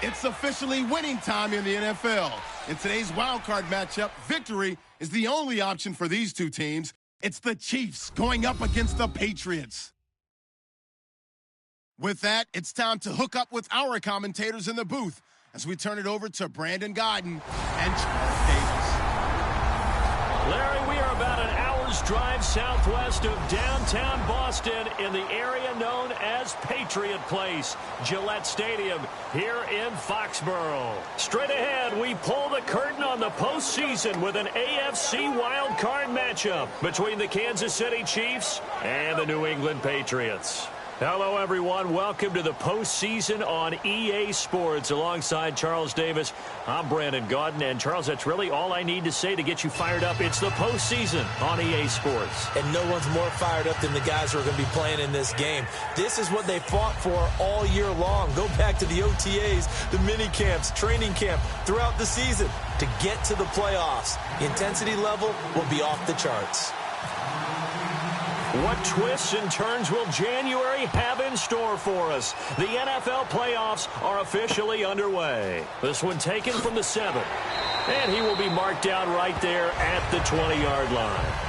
It's officially winning time in the NFL. In today's wildcard matchup, victory is the only option for these two teams. It's the Chiefs going up against the Patriots. With that, it's time to hook up with our commentators in the booth as we turn it over to Brandon Godden and Charles Davis. Larry, we are about an hour's drive southwest of downtown Boston in the area known as Patriot Place, Gillette Stadium here in Foxborough. Straight ahead, we pull the curtain on the postseason with an AFC wildcard matchup between the Kansas City Chiefs and the New England Patriots. Hello, everyone. Welcome to the postseason on EA Sports. Alongside Charles Davis, I'm Brandon Godden. And, Charles, that's really all I need to say to get you fired up. It's the postseason on EA Sports. And no one's more fired up than the guys who are going to be playing in this game. This is what they fought for all year long. Go back to the OTAs, the mini camps, training camp, throughout the season to get to the playoffs. The intensity level will be off the charts. What twists and turns will January have in store for us? The NFL playoffs are officially underway. This one taken from the 7. And he will be marked down right there at the 20-yard line.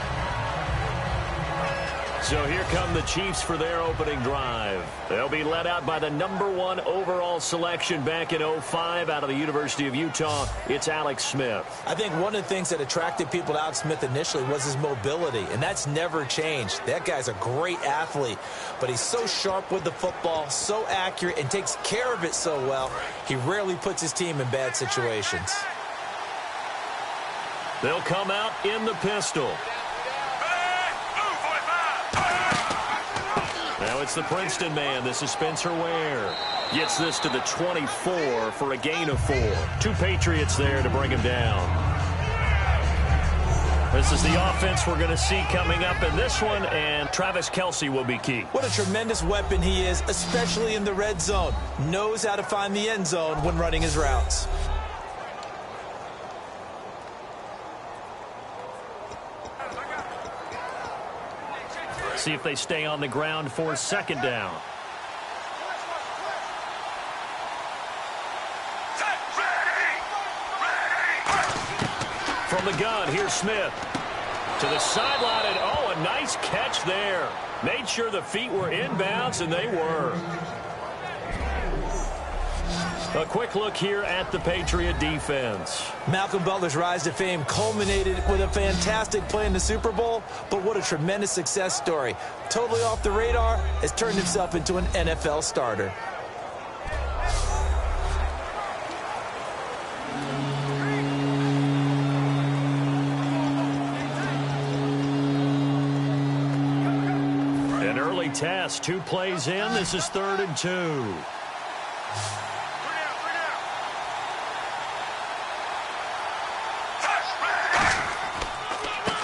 So here come the Chiefs for their opening drive. They'll be led out by the #1 overall selection back in 2005 out of the University of Utah. It's Alex Smith. I think one of the things that attracted people to Alex Smith initially was his mobility, and that's never changed. That guy's a great athlete, but he's so sharp with the football, so accurate, and takes care of it so well, he rarely puts his team in bad situations. They'll come out in the pistol. Now it's the Princeton man. This is Spencer Ware. Gets this to the 24 for a gain of 4. 2 Patriots there to bring him down. This is the offense we're going to see coming up in this one, and Travis Kelce will be key. What a tremendous weapon he is, especially in the red zone. Knows how to find the end zone when running his routes. See if they stay on the ground for 2nd down. From the gun, here's Smith. To the sideline, and oh, a nice catch there. Made sure the feet were inbounds, and they were. A quick look here at the Patriot defense. Malcolm Butler's rise to fame culminated with a fantastic play in the Super Bowl, but what a tremendous success story. Totally off the radar, has turned himself into an NFL starter. An early test, 2 plays in. This is 3rd and 2.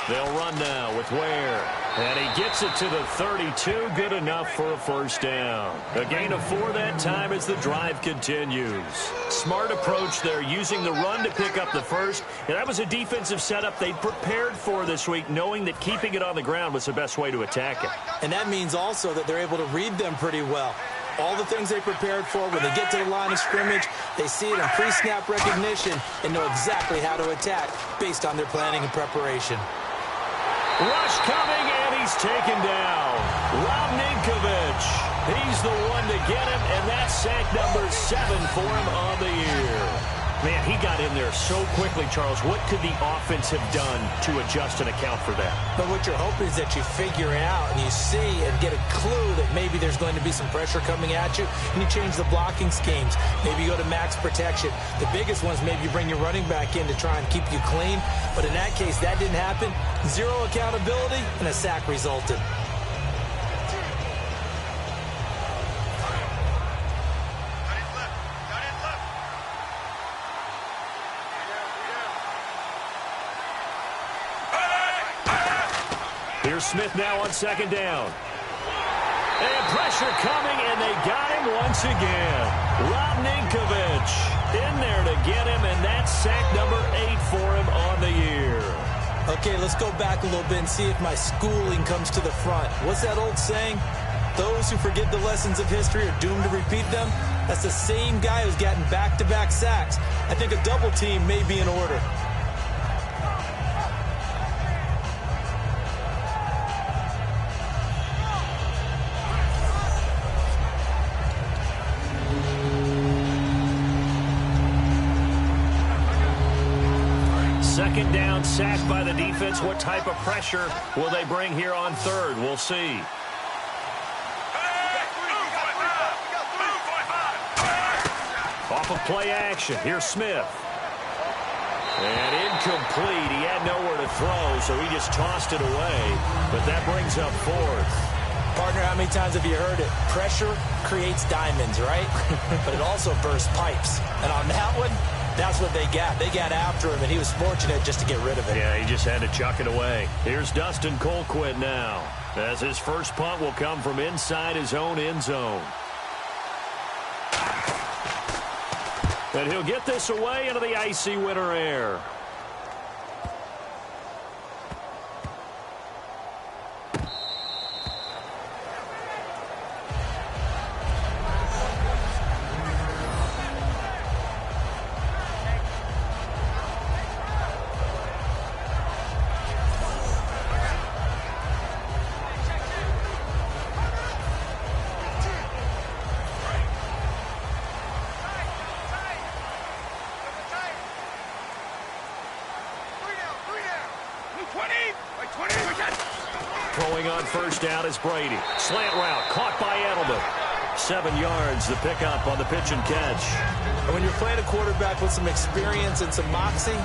They'll run now with Ware. And he gets it to the 32. Good enough for a 1st down. A gain of 4 that time as the drive continues. Smart approach there, using the run to pick up the 1st. And that was a defensive setup they prepared for this week, knowing that keeping it on the ground was the best way to attack it. And that means also that they're able to read them pretty well. All the things they prepared for, when they get to the line of scrimmage, they see it in pre-snap recognition and know exactly how to attack based on their planning and preparation. Rush coming, and he's taken down. Rob Ninkovich, he's the one to get him, and that's sack number 7 for him on the year. Man, he got in there so quickly, Charles. What could the offense have done to adjust and account for that? But what you're hoping is that you figure it out and you see and get a clue that maybe there's going to be some pressure coming at you, and you change the blocking schemes. Maybe you go to max protection. The biggest ones, maybe you bring your running back in to try and keep you clean. But in that case, that didn't happen. 0 accountability, and a sack resulted. Here's Smith now on 2nd down. And pressure coming, and they got him once again. Rob Ninkovich in there to get him, and that's sack number 8 for him on the year. Okay, let's go back a little bit and see if my schooling comes to the front. What's that old saying? those who forget the lessons of history are doomed to repeat them, that's the same guy who's gotten back-to-back sacks. I think a double team may be in order. Second down, sacked by the defense. What type of pressure will they bring here on third? We'll see. Off of play action. Here's Smith. And incomplete. He had nowhere to throw, so he just tossed it away. But that brings up fourth. Partner, how many times have you heard it? Pressure creates diamonds, right? But it also bursts pipes. And on that one, that's what they got. They got after him, and he was fortunate just to get rid of it. Yeah, he just had to chuck it away. Here's Dustin Colquitt now, as his first punt will come from inside his own end zone. And he'll get this away into the icy winter air. Throwing on first down is Brady. Slant route caught by Edelman. 7 yards, the pickup on the pitch and catch. And when you're playing a quarterback with some experience and some moxie,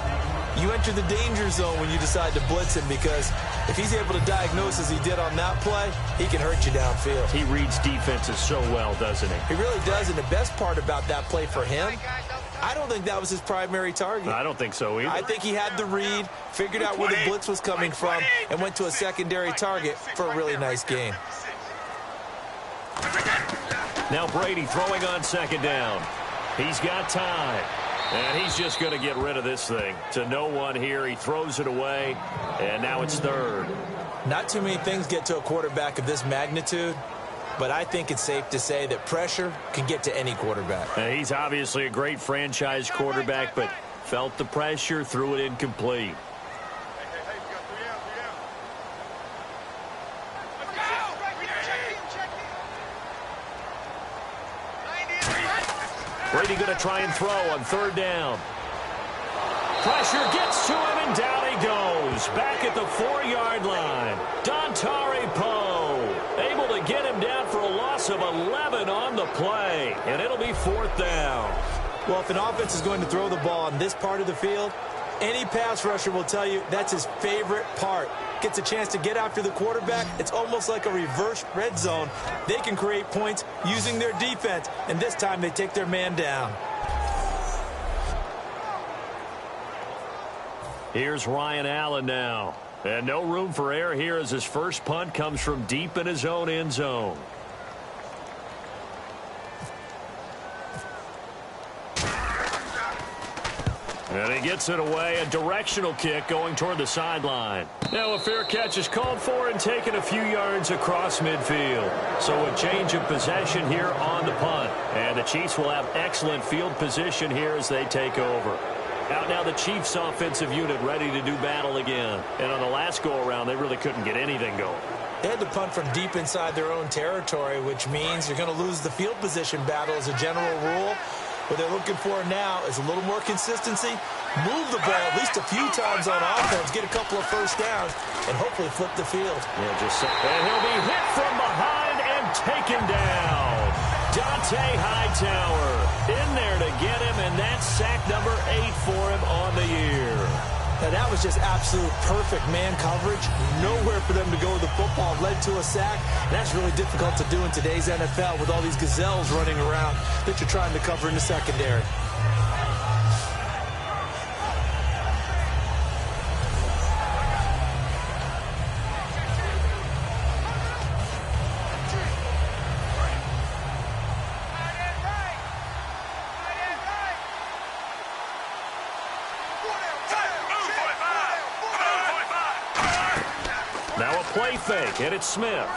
you enter the danger zone when you decide to blitz him, because if he's able to diagnose as he did on that play, he can hurt you downfield. He reads defenses so well, doesn't he? He really does, and the best part about that play for him, I don't think that was his primary target. I don't think so either. I think he had the read, figured out where the blitz was coming from, and went to a secondary target for a really nice gain. Now Brady throwing on second down. He's got time. And he's just going to get rid of this thing. To no one here. He throws it away. And now it's third. Not too many things get to a quarterback of this magnitude, but I think it's safe to say that pressure can get to any quarterback. He's obviously a great franchise quarterback, but felt the pressure, threw it incomplete. Brady going to try and throw on third down. Pressure gets to him, and down he goes. Back at the 4-yard line. Dontari Poe able to get him down for a loss of 11 on the play. And it'll be fourth down. Well, if an offense is going to throw the ball on this part of the field, any pass rusher will tell you that's his favorite part. Gets a chance to get after the quarterback. It's almost like a reverse red zone. They can create points using their defense, and this time they take their man down. Here's Ryan Allen now. And no room for error here as his first punt comes from deep in his own end zone. And he gets it away. A directional kick going toward the sideline. Now a fair catch is called for and taken a few yards across midfield. So a change of possession here on the punt. And the Chiefs will have excellent field position here as they take over. Out now the Chiefs offensive unit ready to do battle again. And on the last go-around, they really couldn't get anything going. They had to punt from deep inside their own territory, which means you're going to lose the field position battle as a general rule. What they're looking for now is a little more consistency, move the ball at least a few times on offense, get a couple of first downs, and hopefully flip the field. And he'll be hit from behind and taken down. Dante Hightower in there to get him, and that's sack number 8 for him on the year. Now, that was just absolute perfect man coverage. Nowhere for them to go with the football. Led to a sack. And that's really difficult to do in today's NFL with all these gazelles running around that you're trying to cover in the secondary. Now a play fake, and it's Smith.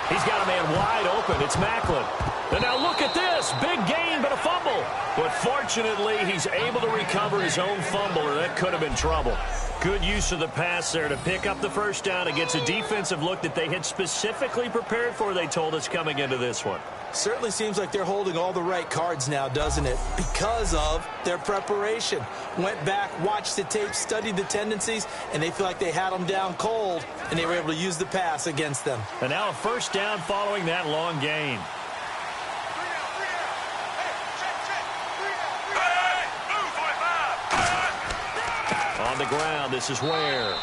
He's got a man wide open. It's Macklin. And now look at this. Big gain, but a fumble. But fortunately, he's able to recover his own fumble, or that could have been trouble. Good use of the pass there to pick up the first down against a defensive look that they had specifically prepared for, they told us, coming into this one. Certainly seems like they're holding all the right cards now, doesn't it? Because of their preparation. Went back, watched the tape, studied the tendencies, and they feel like they had them down cold, and they were able to use the pass against them. And now a first down following that long gain. On the ground, this is Ware.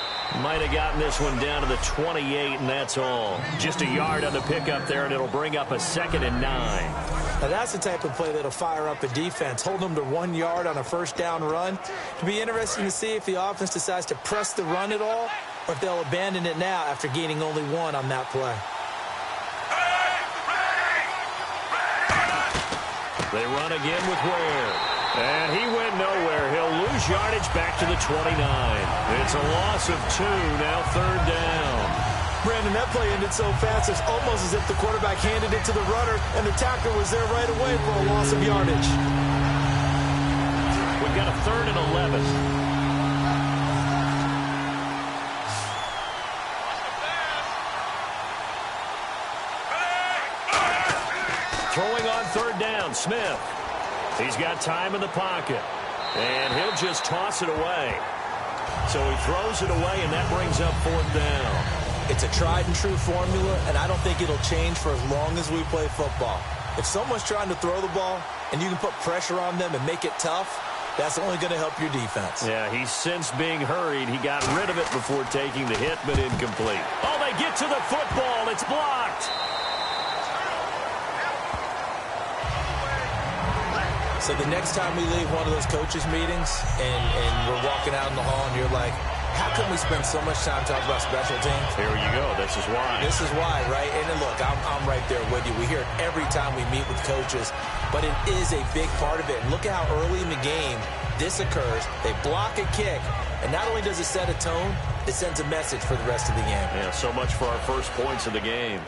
Might have gotten this one down to the 28, and that's all. Just a yard on the pickup there, and it'll bring up a 2nd and 9. Now that's the type of play that'll fire up a defense. Hold them to 1 yard on a first down run. It'll be interesting to see if the offense decides to press the run at all, or if they'll abandon it now after gaining only 1 on that play. They run again with Ware. And he went nowhere. He'll lose yardage back to the 29. It's a loss of 2, now 3rd down. Brandon, that play ended so fast, it's almost as if the quarterback handed it to the runner, and the tackler was there right away for a loss of yardage. We've got a 3rd and 11. Throwing on 3rd down, Smith. He's got time in the pocket, and he'll just toss it away. So he throws it away, and that brings up 4th down. It's a tried-and-true formula, and I don't think it'll change for as long as we play football. If someone's trying to throw the ball, and you can put pressure on them and make it tough, that's only going to help your defense. Yeah, he's since being hurried. He got rid of it before taking the hit, but incomplete. Oh, they get to the football. It's blocked. So the next time we leave one of those coaches' meetings and we're walking out in the hall and you're like, how come we spend so much time talking about special teams? Here you go. This is why. This is why, right? And then look, I'm right there with you. We hear it every time we meet with coaches, but it is a big part of it. And look at how early in the game this occurs. They block a kick, and not only does it set a tone, it sends a message for the rest of the game. Yeah, so much for our first points of the game.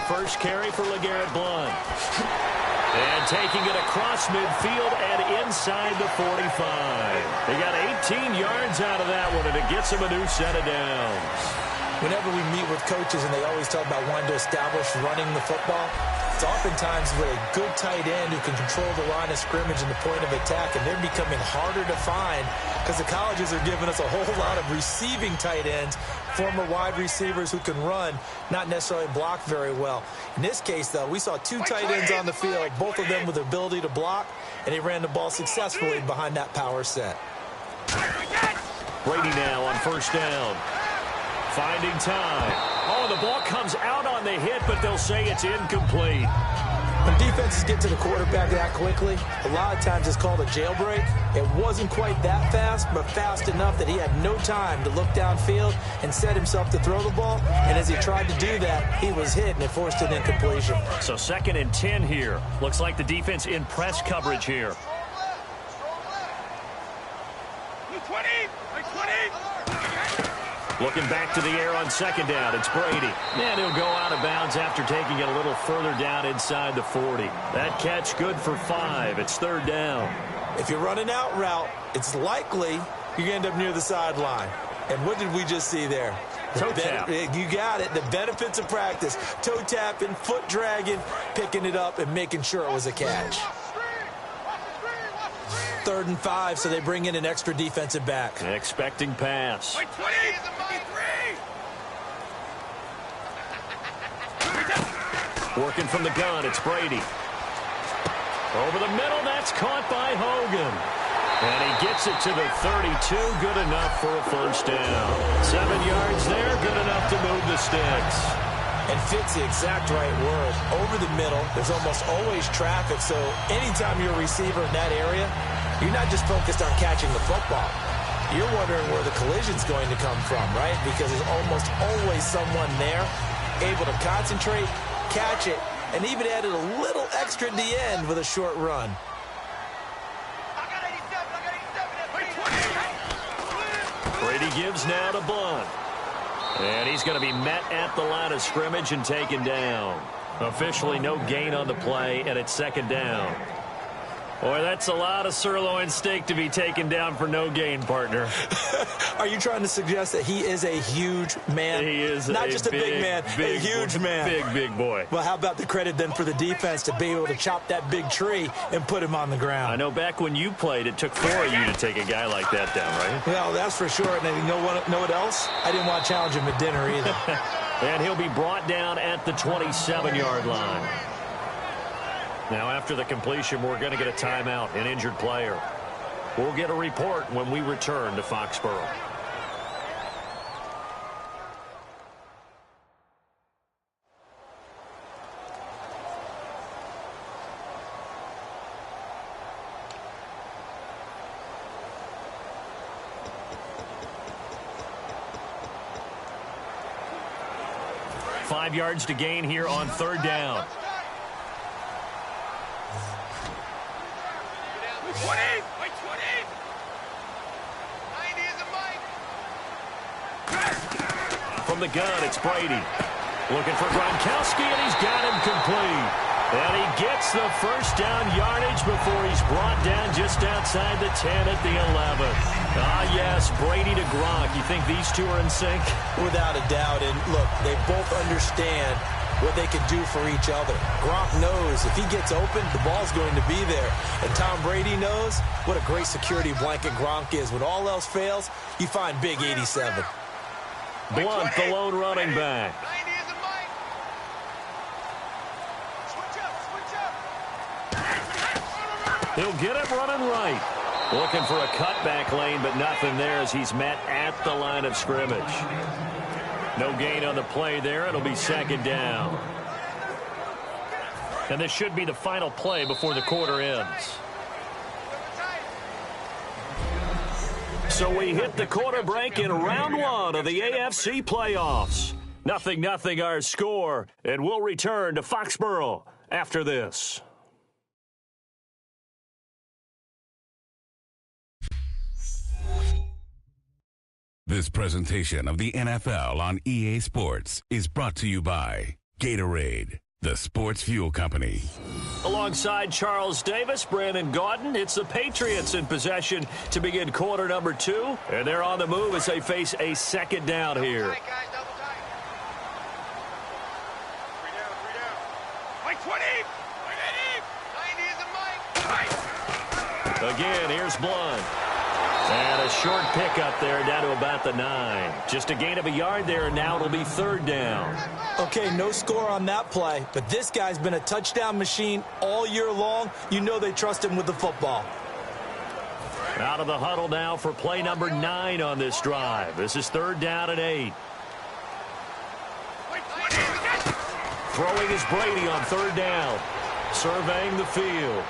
First carry for LeGarrette Blount. And taking it across midfield and inside the 45. They got 18 yards out of that one, and it gets them a new set of downs. Whenever we meet with coaches and they always talk about wanting to establish running the football, it's oftentimes with a good tight end who can control the line of scrimmage and the point of attack, and they're becoming harder to find because the colleges are giving us a whole lot of receiving tight ends, former wide receivers who can run, not necessarily block very well. In this case, though, we saw 2 tight ends on the field, both of them with the ability to block, and they ran the ball successfully behind that power set. Brady now on first down. Finding time. Oh, the ball comes out on the hit, but they'll say it's incomplete. When defenses get to the quarterback that quickly, a lot of times it's called a jailbreak. It wasn't quite that fast, but fast enough that he had no time to look downfield and set himself to throw the ball. And as he tried to do that, he was hit, and it forced an incompletion. So 2nd and 10 here. Looks like the defense in press coverage here. Looking back to the air on 2nd down. It's Brady. And he'll go out of bounds after taking it a little further down inside the 40. That catch good for 5. It's 3rd down. If you're running out route, it's likely you're going to end up near the sideline. And what did we just see there? Toe tap. You got it. The benefits of practice. Toe tapping, foot dragging, picking it up, and making sure it was a catch. 3rd and 5, so they bring in an extra defensive back. Expecting pass. Working from the gun, it's Brady. Over the middle, that's caught by Hogan. And he gets it to the 32, good enough for a first down. 7 yards there, good enough to move the sticks. And fits the exact right word. Over the middle, there's almost always traffic, so anytime you're a receiver in that area, you're not just focused on catching the football. You're wondering where the collision's going to come from, right? Because there's almost always someone there able to concentrate catch it, and even added a little extra at the end with a short run. Brady gives now to Blunt. And he's going to be met at the line of scrimmage and taken down. Officially no gain on the play, and it's second down. Boy, that's a lot of sirloin steak to be taken down for no gain, partner. Are you trying to suggest that he is a huge man? He is not just a big man, a huge man. Big boy. Well, how about the credit then for the defense to be able to chop that big tree and put him on the ground? I know back when you played, it took 4 of you to take a guy like that down, right? Well, that's for sure. And you know what else? I didn't want to challenge him at dinner either. And he'll be brought down at the 27-yard line. Now, after the completion, we're going to get a timeout, an injured player. We'll get a report when we return to Foxborough. Five yards to gain here on third down. From the gun, it's Brady. Looking for Gronkowski, and he's got him complete. And he gets the first down yardage before he's brought down just outside the 10 at the 11. Ah, yes, Brady to Gronk. You think these two are in sync? Without a doubt. And look, they both understand what they can do for each other. Gronk knows if he gets open, the ball's going to be there. And Tom Brady knows what a great security blanket Gronk is. When all else fails, you find big 87. Blunt, the lone running back. He'll get it running right. Looking for a cutback lane, but nothing there as he's met at the line of scrimmage. No gain on the play there. It'll be second down. And this should be the final play before the quarter ends. So we hit the quarter break in round one of the AFC playoffs. 0-0 our score, and we'll return to Foxborough after this. This presentation of the NFL on EA Sports is brought to you by Gatorade, the sports fuel company. Alongside Charles Davis, Brandon Gaudin, it's the Patriots in possession to begin quarter number 2. And they're on the move as they face a second down here. Again, here's Blunt. And a short pickup there down to about the 9. Just a gain of a yard there, and now it'll be third down. Okay, no score on that play, but this guy's been a touchdown machine all year long. You know they trust him with the football. Out of the huddle now for play number 9 on this drive. This is third down and 8. Throwing is Brady on third down. Surveying the field.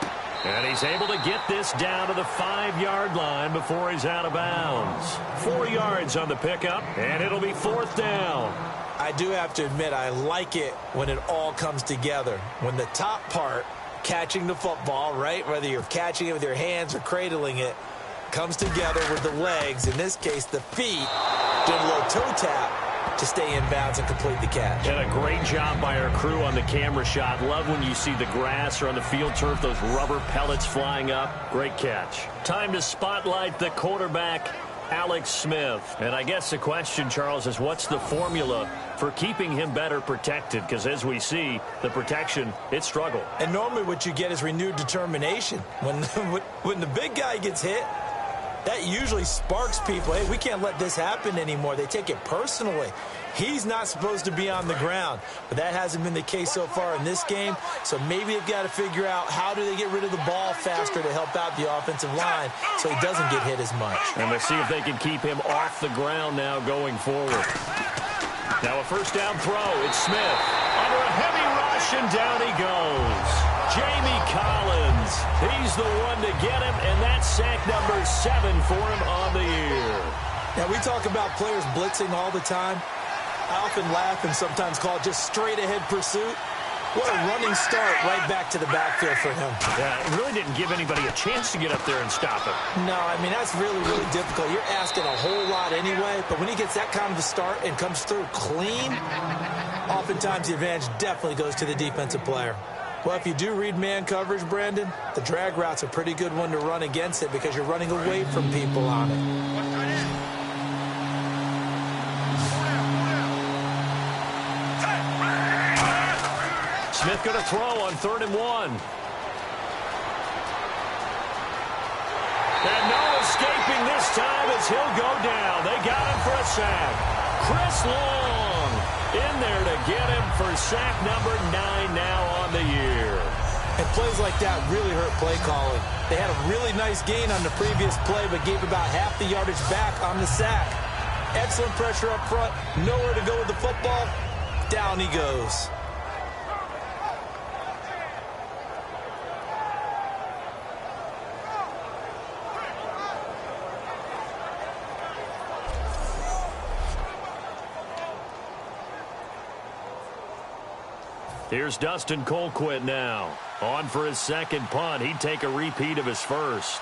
And he's able to get this down to the 5-yard line before he's out of bounds. 4 yards on the pickup, and it'll be fourth down. I do have to admit, I like it when it all comes together. When the top part, catching the football, right, whether you're catching it with your hands or cradling it, comes together with the legs, in this case the feet, doing a little toe tap to stay in bounds and complete the catch. And a great job by our crew on the camera shot. Love when you see the grass or on the field turf, those rubber pellets flying up. Great catch. Time to spotlight the quarterback, Alex Smith. And I guess the question, Charles, is what's the formula for keeping him better protected? Because as we see, the protection, it struggled. And normally what you get is renewed determination. When the big guy gets hit, that usually sparks people. Hey, we can't let this happen anymore. They take it personally. He's not supposed to be on the ground, but that hasn't been the case so far in this game. So maybe they've got to figure out how do they get rid of the ball faster to help out the offensive line so he doesn't get hit as much. And let's see if they can keep him off the ground now going forward. Now a first down throw. It's Smith. Under a heavy rush, and down he goes. Jamie Collins. He's the one to get him, and that's sack number 7 for him on the year. Now, we talk about players blitzing all the time. I often laugh and sometimes call it just straight-ahead pursuit. What a running start right back to the backfield for him. Yeah, it really didn't give anybody a chance to get up there and stop him. No, I mean, that's really, really difficult. You're asking a whole lot anyway, but when he gets that kind of a start and comes through clean, oftentimes the advantage definitely goes to the defensive player. Well, if you do read man coverage, Brandon, the drag route's a pretty good one to run against it because you're running away from people on it. Smith going to throw on 3rd and 1. And no escaping this time as he'll go down. They got him for a sack. Chris Long in there to get him for sack number 9 now on the year. And plays like that really hurt play calling. They had a really nice gain on the previous play, but gave about half the yardage back on the sack. Excellent pressure up front. Nowhere to go with the football. Down he goes. Here's Dustin Colquitt now. On for his second punt. He'd take a repeat of his first.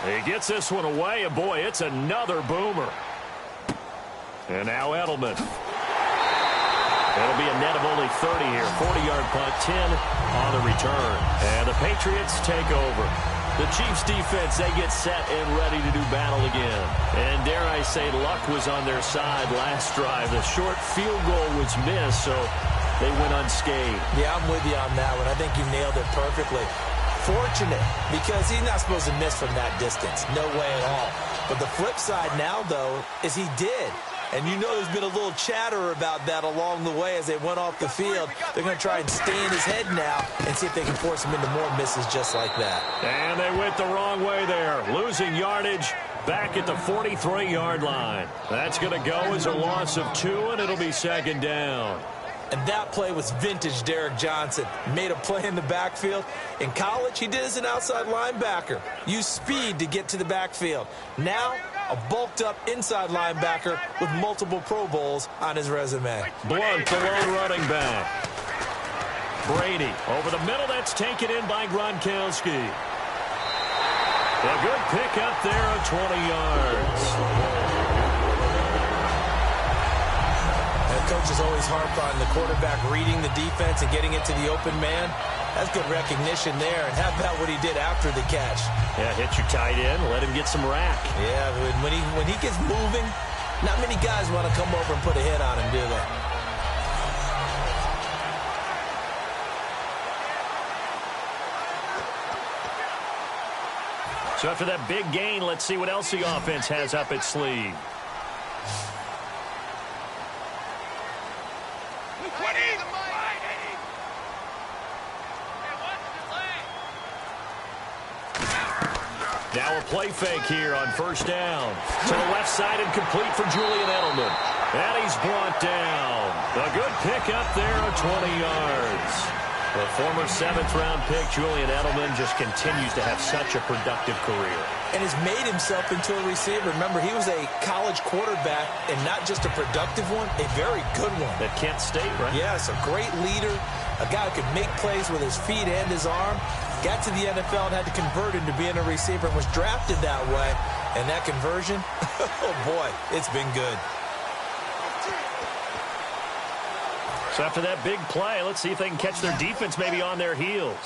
He gets this one away, and boy, it's another boomer. And now Edelman. That'll be a net of only 30 here. 40-yard punt, 10 on the return. And the Patriots take over. The Chiefs defense, they get set and ready to do battle again. And dare I say, luck was on their side last drive. The short field goal was missed, so they went unscathed. Yeah, I'm with you on that one. I think you nailed it perfectly. Fortunate, because he's not supposed to miss from that distance. No way at all. But the flip side now, though, is he did. And you know there's been a little chatter about that along the way as they went off the field. They're going to try and stay in his head now and see if they can force him into more misses just like that. And they went the wrong way there. Losing yardage back at the 43-yard line. That's going to go as a loss of 2, and it'll be 2nd down. And that play was vintage Derek Johnson. Made a play in the backfield. In college, he did as an outside linebacker. Used speed to get to the backfield. Now, a bulked-up inside linebacker with multiple Pro Bowls on his resume. Blunt, the lone running back. Brady over the middle. That's taken in by Gronkowski. A good pick up there of 20 yards. Coaches always harp on the quarterback reading the defense and getting it to the open man. That's good recognition there. And how about what he did after the catch? Yeah, hit your tight end, let him get some rack. Yeah, when he gets moving, not many guys want to come over and put a hit on him, do they? So after that big gain, let's see what else the offense has up its sleeve. Now a play fake here on 1st down. To the left side and complete for Julian Edelman. And he's brought down. A good pick up there of 20 yards. The former 7th-round pick, Julian Edelman, just continues to have such a productive career. And has made himself into a receiver. Remember, he was a college quarterback, and not just a productive one, a very good one. At Kent State, right? Yes, a great leader, a guy who could make plays with his feet and his arm. Got to the NFL and had to convert into being a receiver and was drafted that way. And that conversion, oh boy, it's been good. So after that big play, let's see if they can catch their defense maybe on their heels.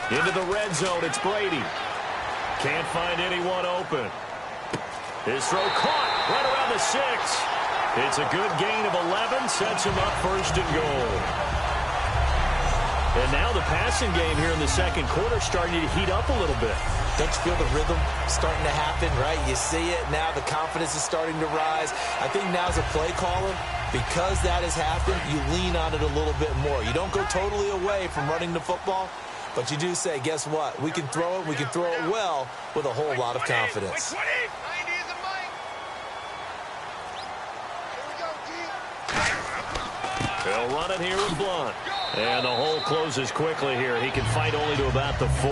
Into the red zone, it's Brady. Can't find anyone open. His throw caught right around the 6. It's a good gain of 11, sets him up 1st and goal. And now the passing game here in the second quarter starting to heat up a little bit. Don't you feel the rhythm starting to happen, right? You see it now, the confidence is starting to rise. I think now as a play caller, because that has happened, you lean on it a little bit more. You don't go totally away from running the football, but you do say, guess what? We can throw it well with a whole lot of confidence. They'll run it here with Blunt. And the hole closes quickly here. He can fight only to about the 4.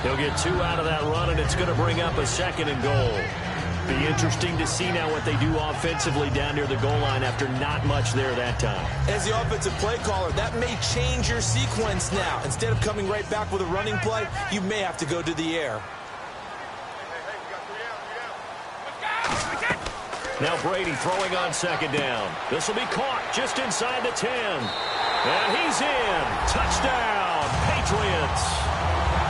He'll get 2 out of that run, and it's going to bring up a 2nd and goal. Be interesting to see now what they do offensively down near the goal line after not much there that time. As the offensive play caller, that may change your sequence now. Instead of coming right back with a running play, you may have to go to the air. Now Brady throwing on 2nd down. This will be caught just inside the 10. And he's in. Touchdown, Patriots.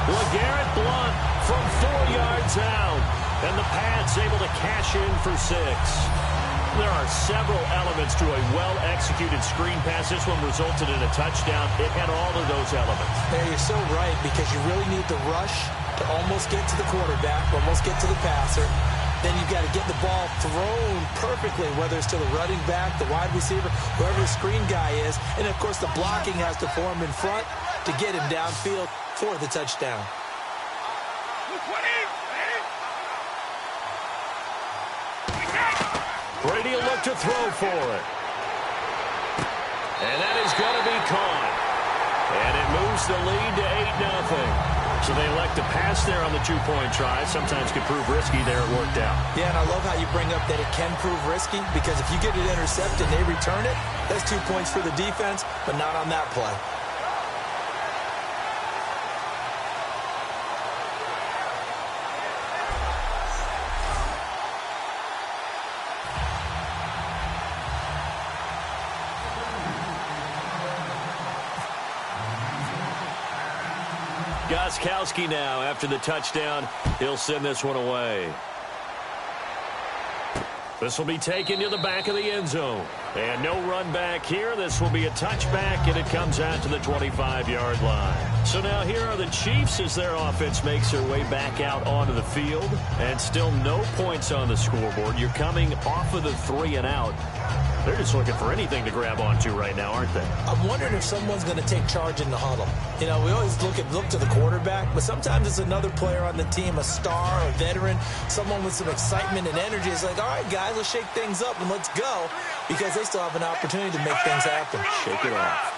LeGarrette Blunt from 4 yards out. And the Pats able to cash in for 6. There are several elements to a well-executed screen pass. This one resulted in a touchdown. It had all of those elements. Yeah, you're so right, because you really need the rush to almost get to the quarterback, almost get to the passer. Then you've got to get the ball thrown perfectly, whether it's to the running back, the wide receiver, whoever the screen guy is. And, of course, the blocking has to form in front to get him downfield for the touchdown. Brady will look to throw for it. And that is going to be caught. And it moves the lead to 8-0. So they elect to pass there on the 2-point try. Sometimes can prove risky. There it worked out. Yeah, and I love how you bring up that it can prove risky, because if you get it intercepted and they return it, that's 2 points for the defense, but not on that play. Gostkowski now, after the touchdown, he'll send this one away. This will be taken to the back of the end zone. And no run back here. This will be a touchback, and it comes out to the 25-yard line. So now here are the Chiefs as their offense makes their way back out onto the field. And still no points on the scoreboard. You're coming off of the 3 and out. They're just looking for anything to grab onto right now, aren't they? I'm wondering if someone's going to take charge in the huddle. You know, we always look to the quarterback, but sometimes it's another player on the team, a star, a veteran, someone with some excitement and energy. It's like, all right, guys, let's shake things up and let's go, because they still have an opportunity to make things happen. Shake it off.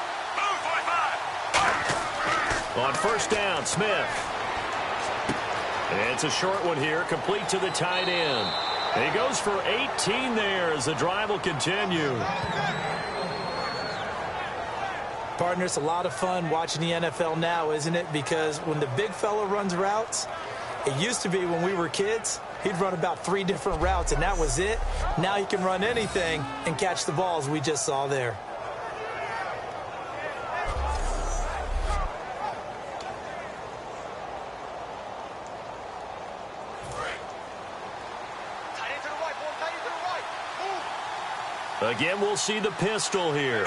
On 1st down, Smith. And it's a short one here, complete to the tight end. And he goes for 18 there as the drive will continue. Partner, it's a lot of fun watching the NFL now, isn't it? Because when the big fella runs routes, it used to be when we were kids, he'd run about 3 different routes, and that was it. Now he can run anything and catch the balls we just saw there. Again, we'll see the pistol here.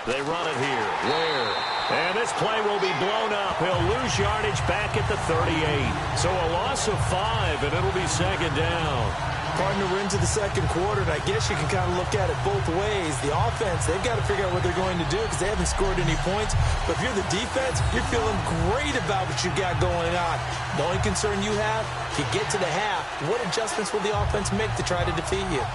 They run it here. Ware. And this play will be blown up. He'll lose yardage back at the 38. So a loss of 5, and it'll be 2nd down. Partner, we're into the 2nd quarter, and I guess you can kind of look at it both ways. The offense, they've got to figure out what they're going to do because they haven't scored any points. But if you're the defense, you're feeling great about what you got going on. The only concern you have, if you get to the half, what adjustments will the offense make to try to defeat you?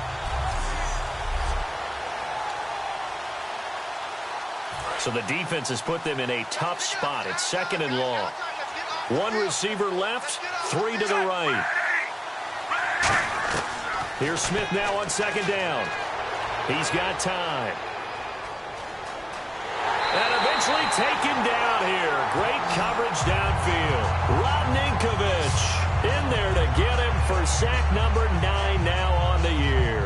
So the defense has put them in a tough spot. It's 2nd and long. 1 receiver left, 3 to the right. Here's Smith now on 2nd down. He's got time. And eventually taken down here. Great coverage downfield. Rodninkovich in there to get him for sack number 9 now on the year.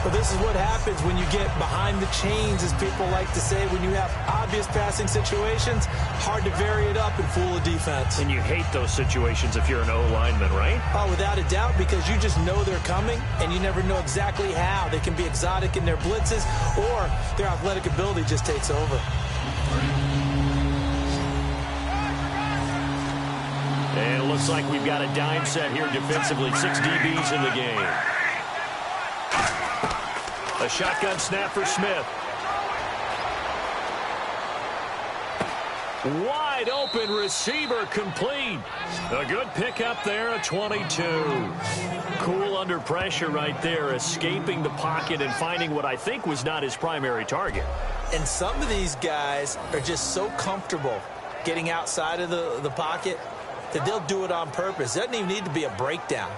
Well, this is what happens when you get behind the chains, as people like to say. When you have obvious passing situations, hard to vary it up and fool a defense. And you hate those situations if you're an O-lineman, right? Oh, without a doubt, because you just know they're coming, and you never know exactly how. They can be exotic in their blitzes, or their athletic ability just takes over. And it looks like we've got a dime set here defensively. 6 DBs in the game. A shotgun snap for Smith. Wide open receiver complete. A good pickup there, a 22. Cool under pressure right there, escaping the pocket and finding what I think was not his primary target. And some of these guys are just so comfortable getting outside of the pocket that they'll do it on purpose. It doesn't even need to be a breakdown.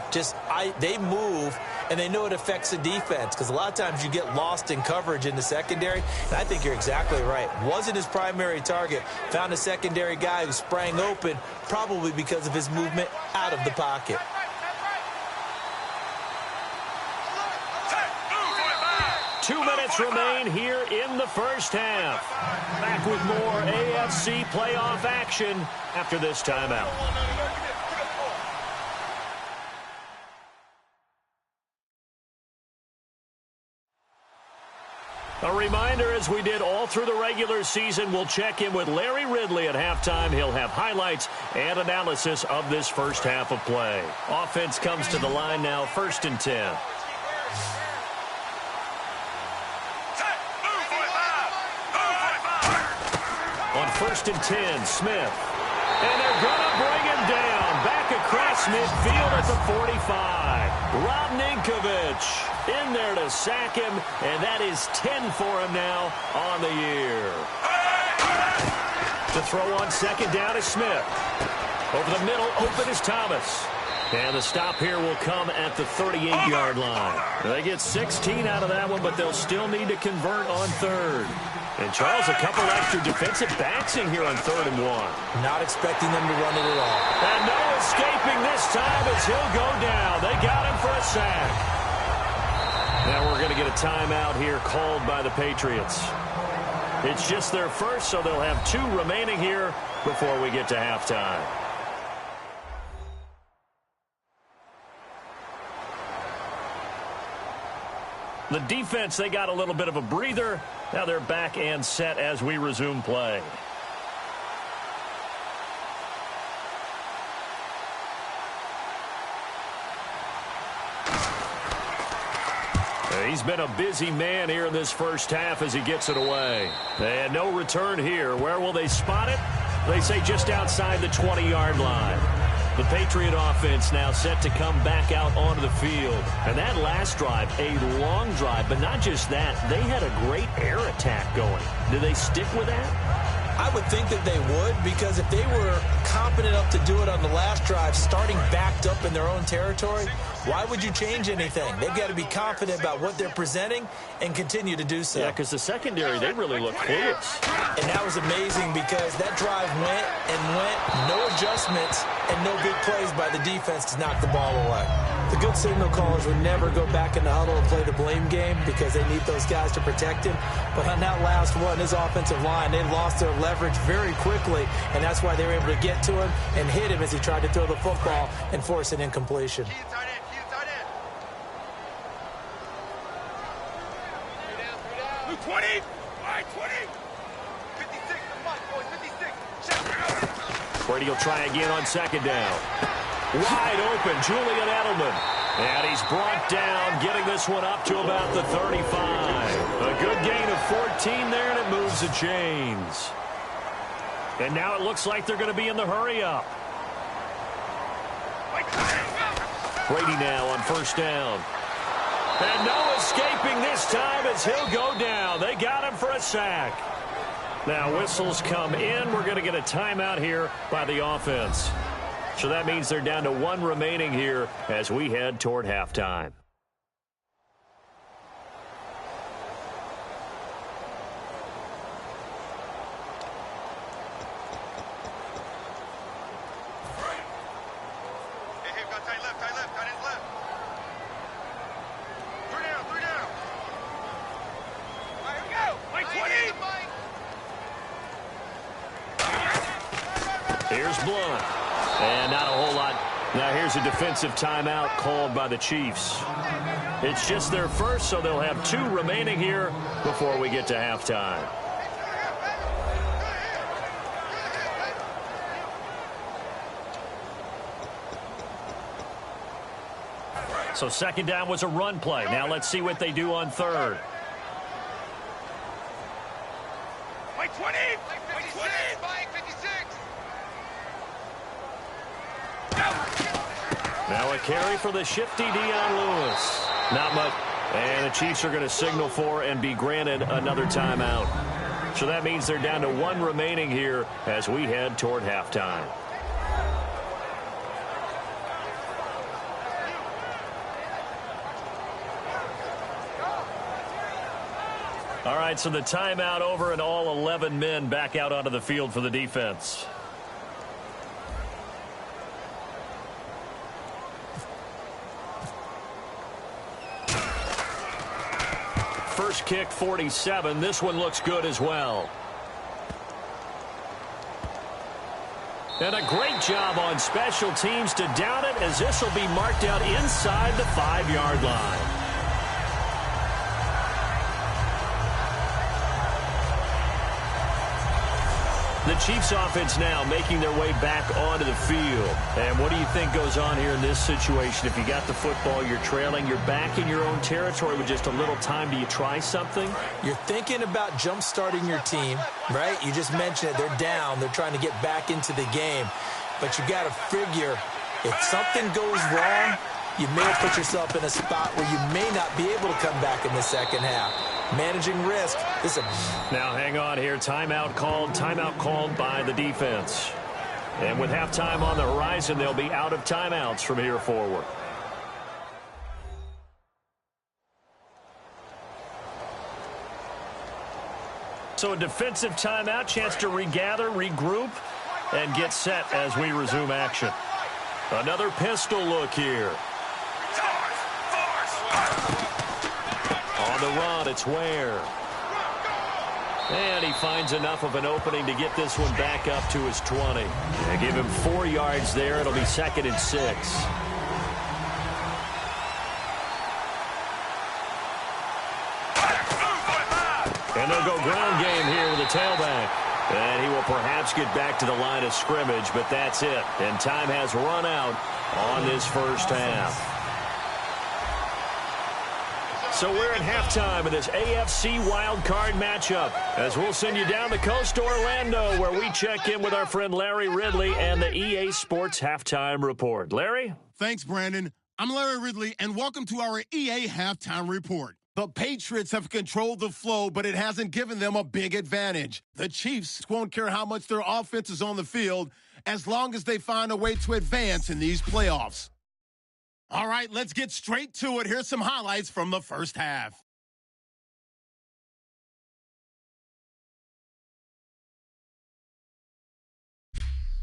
They move, and they know it affects the defense, because a lot of times you get lost in coverage in the secondary, and I think you're exactly right. Wasn't his primary target. Found a secondary guy who sprang open, probably because of his movement out of the pocket. Two minutes remain here in the first half. Back with more AFC playoff action after this timeout. A reminder, as we did all through the regular season, we'll check in with Larry Ridley at halftime. He'll have highlights and analysis of this first half of play. Offense comes to the line now, 1st and 10. On 1st and 10, Smith. And they're going to bring him down. Back across midfield at the 45. Rob Ninkovich in there to sack him, and that is 10 for him now on the year. To throw on 2nd down is Smith. Over the middle, open is Thomas. And the stop here will come at the 38-yard line. They get 16 out of that one, but they'll still need to convert on 3rd. And, Charles, a couple extra defensive backs in here on 3rd and 1. Not expecting them to run it at all. And no escaping this time as he'll go down. They got him for a sack. Now we're going to get a timeout here called by the Patriots. It's just their first, so they'll have 2 remaining here before we get to halftime. The defense, they got a little bit of a breather. Now they're back and set as we resume play. He's been a busy man here in this first half as he gets it away. And no return here. Where will they spot it? They say just outside the 20-yard line. The Patriot offense now set to come back out onto the field. And that last drive, a long drive, but not just that. They had a great air attack going. Do they stick with that? I would think that they would, because if they were competent enough to do it on the last drive, starting backed up in their own territory, why would you change anything? They've got to be confident about what they're presenting and continue to do so. Yeah, because the secondary, they really look clueless. And that was amazing, because that drive went and went, no adjustments, and no big plays by the defense to knock the ball away. The good signal callers would never go back in the huddle and play the blame game, because they need those guys to protect him. But on that last one, his offensive line, they lost their leverage very quickly, and that's why they were able to get to him and hit him as he tried to throw the football and force an incompletion. 20, 20, 56, boys, 56. Brady will try again on 2nd down. Wide open, Julian Edelman. And he's brought down, getting this one up to about the 35. A good gain of 14 there, and it moves the chains. And now it looks like they're going to be in the hurry-up. Brady now on 1st down. And no escaping this time as he'll go down. They got him for a sack. Now whistles come in. We're going to get a timeout here by the offense. So that means they're down to 1 remaining here as we head toward halftime. Here's Blunt. And not a whole lot. Now here's a defensive timeout called by the Chiefs. It's just their first, so they'll have 2 remaining here before we get to halftime. So 2nd down was a run play. Now let's see what they do on 3rd. By 20! By 20! Buying 56! Now a carry for the shifty Dion Lewis. Not much. And the Chiefs are going to signal for and be granted another timeout. So that means they're down to one remaining here as we head toward halftime. All right, so the timeout over and all 11 men back out onto the field for the defense. First kick, 47. This one looks good as well. And a great job on special teams to down it, as this will be marked out inside the 5-yard line. The Chiefs offense now making their way back onto the field. And what do you think goes on here in this situation? If you got the football, you're trailing, you're back in your own territory with just a little time. Do you try something? You're thinking about jump-starting your team, right? You just mentioned it. They're down. They're trying to get back into the game. But you got to figure, if something goes wrong, you may have put yourself in a spot where you may not be able to come back in the second half. Managing risk. Now hang on here. Timeout called by the defense. And with halftime on the horizon, they'll be out of timeouts from here forward. So a defensive timeout, chance to regather, regroup, and get set as we resume action. Another pistol look here. On the run, it's Ware. And he finds enough of an opening to get this one back up to his 20. They give him 4 yards there. It'll be 2nd and 6. And they'll go ground game here with a tailback. And he will perhaps get back to the line of scrimmage, but that's it. And time has run out on this first half. So we're at halftime of this AFC wildcard matchup, as we'll send you down the coast to Orlando, where we check in with our friend Larry Ridley and the EA Sports Halftime Report. Larry? Thanks, Brandon. I'm Larry Ridley, and welcome to our EA Halftime Report. The Patriots have controlled the flow, but it hasn't given them a big advantage. The Chiefs won't care how much their offense is on the field, as long as they find a way to advance in these playoffs. All right, let's get straight to it. Here's some highlights from the first half.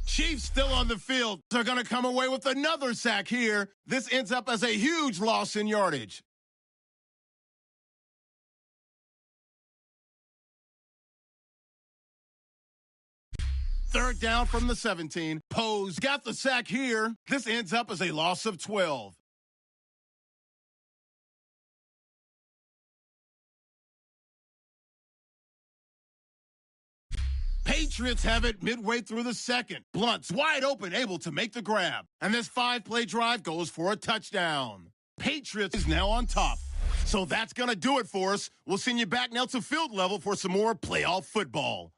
Chiefs still on the field. They're going to come away with another sack here. This ends up as a huge loss in yardage. Third down from the 17. Pose got the sack here. This ends up as a loss of 12. Patriots have it midway through the second. Blunt's wide open, able to make the grab. And this 5-play drive goes for a touchdown. Patriots is now on top. So that's going to do it for us. We'll send you back now to field level for some more playoff football.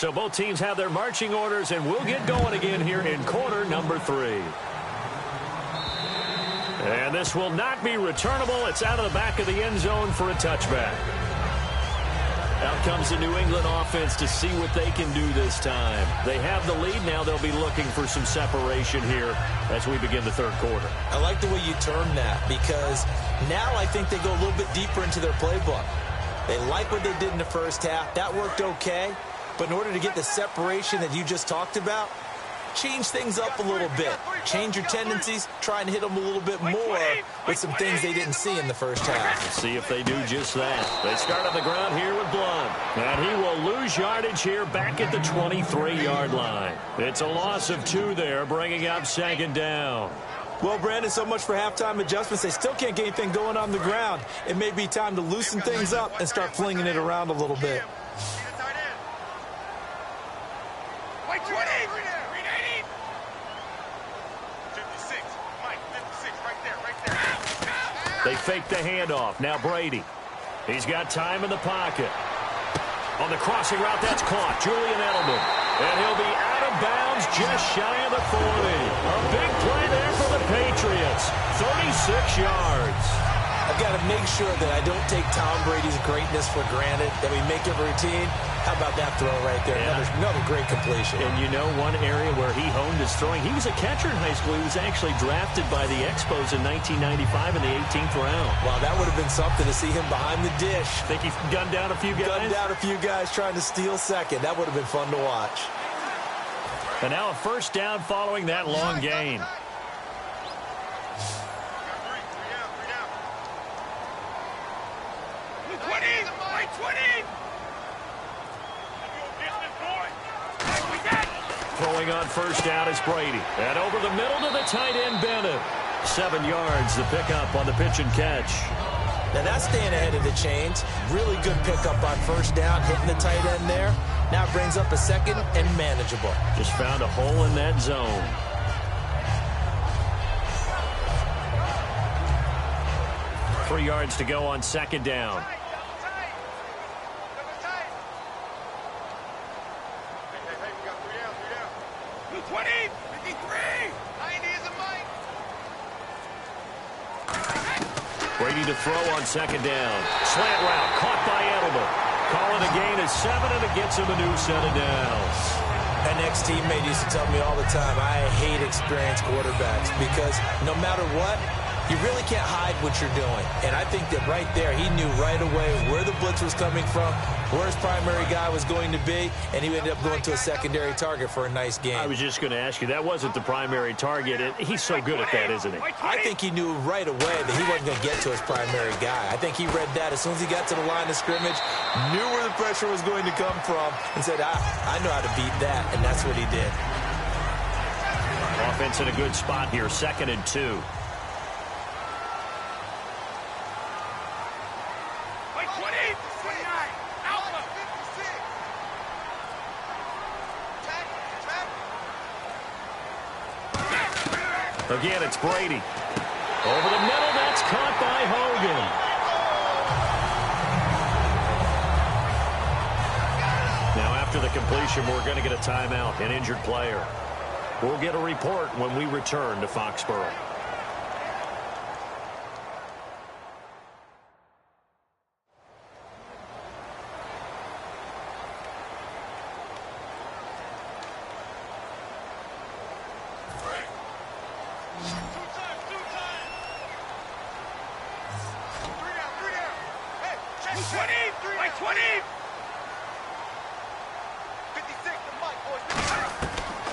So both teams have their marching orders, and we'll get going again here in quarter number 3. And this will not be returnable. It's out of the back of the end zone for a touchback. Out comes the New England offense to see what they can do this time. They have the lead. Now they'll be looking for some separation here as we begin the third quarter. I like the way you term that, because now I think they go a little bit deeper into their playbook. They like what they did in the first half. That worked okay. But in order to get the separation that you just talked about, change things up a little bit. Change your tendencies. Try and hit them a little bit more with some things they didn't see in the first half. Let's see if they do just that. They start on the ground here with Blunt. And he will lose yardage here back at the 23-yard line. It's a loss of 2 there, bringing up second down. Well, Brandon, so much for halftime adjustments. They still can't get anything going on the ground. It may be time to loosen things up and start flinging it around a little bit. They fake the handoff. Now Brady. He's got time in the pocket. On the crossing route, that's caught. Julian Edelman. And he'll be out of bounds just shy of the 40. A big play there for the Patriots. 36 yards. I've got to make sure that I don't take Tom Brady's greatness for granted, that we make it routine. How about that throw right there? Yeah. Another great completion. And you know one area where he honed his throwing, he was a catcher in high school. He was actually drafted by the Expos in 1995 in the 18th round. Wow, that would have been something to see him behind the dish. Think he gunned down a few guys? Gunned down a few guys trying to steal second. That would have been fun to watch. And now a first down following that long gain. Throwing on first down is Brady. And over the middle to the tight end, Bennett. 7 yards, the pickup on the pitch and catch. Now that's staying ahead of the chains. Really good pickup on first down, hitting the tight end there. Now it brings up a second and manageable. Just found a hole in that zone. Three yards to go on second down. Brady to throw on second down. Slant route caught by Edelman. Calling a gain of 7, and it gets him a new set of downs. An ex-teammate used to tell me all the time, I hate experienced quarterbacks because no matter what, you really can't hide what you're doing. And I think that right there, he knew right away where the blitz was coming from, where his primary guy was going to be, and he ended up going to a secondary target for a nice game. I was just going to ask you, that wasn't the primary target. He's so good at that, isn't he? I think he knew right away that he wasn't going to get to his primary guy. I think he read that as soon as he got to the line of scrimmage, knew where the pressure was going to come from, and said, I know how to beat that, and that's what he did. Offense in a good spot here, 2nd and 2. Again, it's Brady. Over the middle, that's caught by Hogan. Now, after the completion, we're going to get a timeout, an injured player. We'll get a report when we return to Foxborough.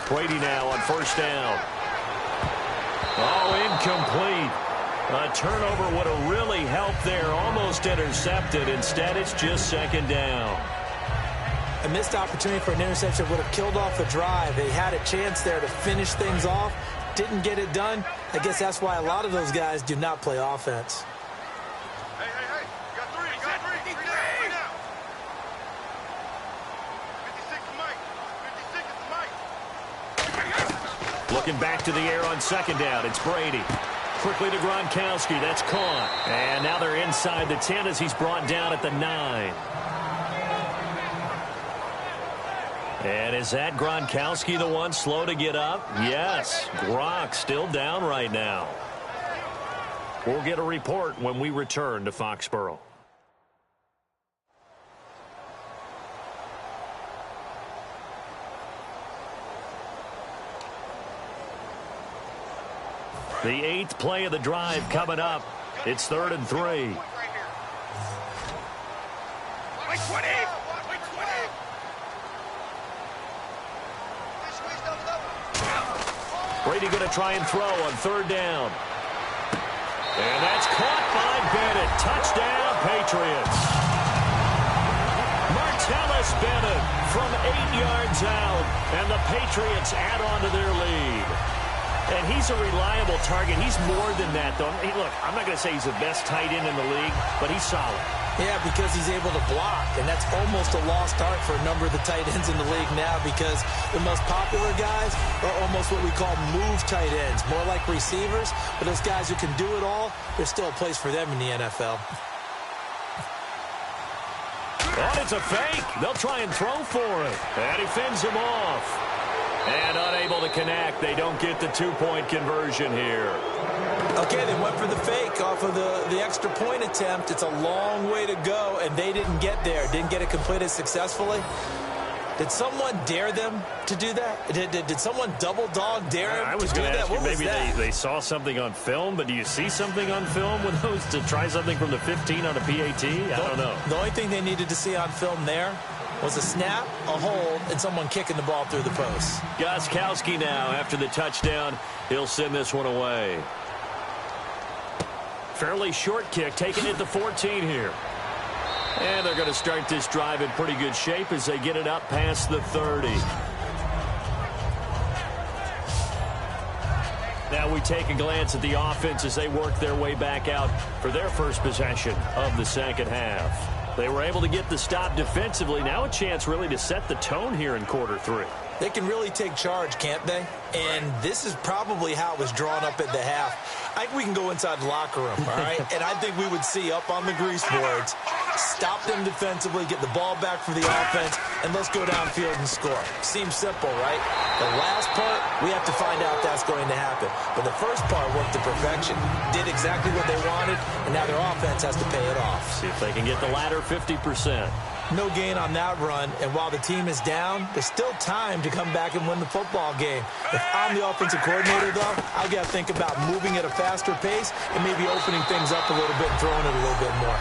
Brady now on first down. Oh, incomplete. A turnover would have really helped there. Almost intercepted. Instead, it's just second down. A missed opportunity for an interception would have killed off the drive. They had a chance there to finish things off. Didn't get it done. I guess that's why a lot of those guys do not play offense. Looking back to the air on second down. It's Brady. Quickly to Gronkowski. That's caught. And now they're inside the 10 as he's brought down at the 9. And is that Gronkowski the one slow to get up? Yes, Gronk still down right now. We'll get a report when we return to Foxborough. The 8th play of the drive coming up. It's 3rd and 3. Brady going to try and throw on 3rd down. And that's caught by Bennett. Touchdown, Patriots. Martellus Bennett from 8 yards out. And the Patriots add on to their lead. And he's a reliable target. He's more than that, though. Hey, look, I'm not going to say he's the best tight end in the league, but he's solid. Yeah, because he's able to block, and that's almost a lost art for a number of the tight ends in the league now, because the most popular guys are almost what we call move tight ends, more like receivers, but those guys who can do it all, there's still a place for them in the NFL. And it's a fake. They'll try and throw for it. And he fends him off. And unable to connect. They don't get the 2-point conversion here. Okay, they went for the fake off of the extra point attempt. It's a long way to go, and they didn't get there. Didn't get it completed successfully. Did someone dare them to do that? Did someone double dog dare them I was going to ask you, maybe they saw something on film, but do you see something on film with those to try something from the 15 on a PAT? I don't know. The only thing they needed to see on film there was a snap, a hold, and someone kicking the ball through the post. Gostkowski now, after the touchdown, he'll send this one away. Fairly short kick, taking it to 14 here. And they're going to start this drive in pretty good shape as they get it up past the 30. Now we take a glance at the offense as they work their way back out for their first possession of the second half. They were able to get the stop defensively. Now a chance really to set the tone here in quarter 3. They can really take charge, can't they? And this is probably how it was drawn up at the half. I think we can go inside the locker room, all right? And I think we would see up on the grease boards, stop them defensively, get the ball back for the offense, and let's go downfield and score. Seems simple, right? The last part, we have to find out that's going to happen. But the first part worked to perfection. Did exactly what they wanted, and now their offense has to pay it off. See if they can get the latter 50%. No gain on that run, and while the team is down, there's still time to come back and win the football game. If I'm the offensive coordinator, though, I've got to think about moving at a faster pace and maybe opening things up a little bit and throwing it a little bit more.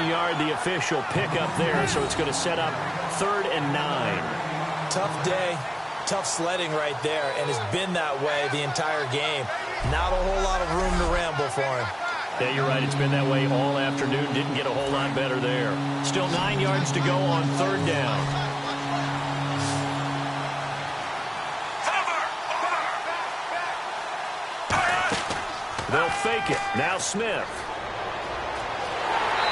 1 yard, the official pickup there, so it's going to set up 3rd and 9. Tough day, tough sledding right there, and it's been that way the entire game. Not a whole lot of room to ramble for him. Yeah, you're right. It's been that way all afternoon. Didn't get a whole lot better there. Still 9 yards to go on 3rd down. They'll fake it. Now Smith.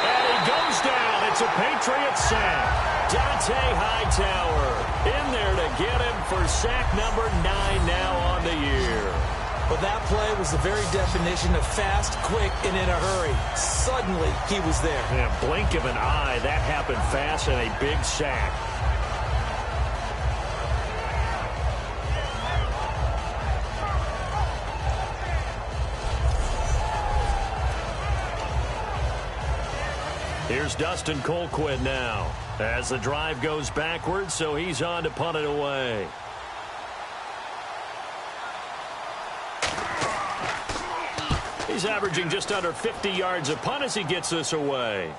And he goes down. It's a Patriot sack. Dante Hightower in there to get him for sack number 9 now on the year. Well, that play was the very definition of fast, quick, and in a hurry. Suddenly, he was there. Yeah, blink of an eye. That happened fast and a big sack. Here's Dustin Colquitt now as the drive goes backwards, so he's on to punt it away. He's averaging just under 50 yards a punt as he gets this away.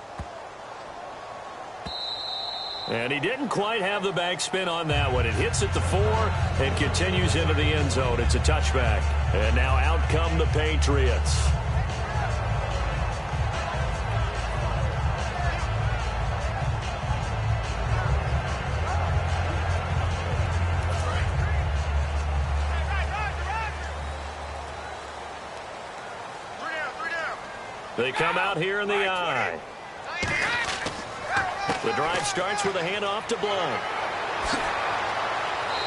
And he didn't quite have the backspin on that one. It hits at the 4 and continues into the end zone. It's a touchback. And now out come the Patriots. They come out here in the eye. The drive starts with a handoff to Blount.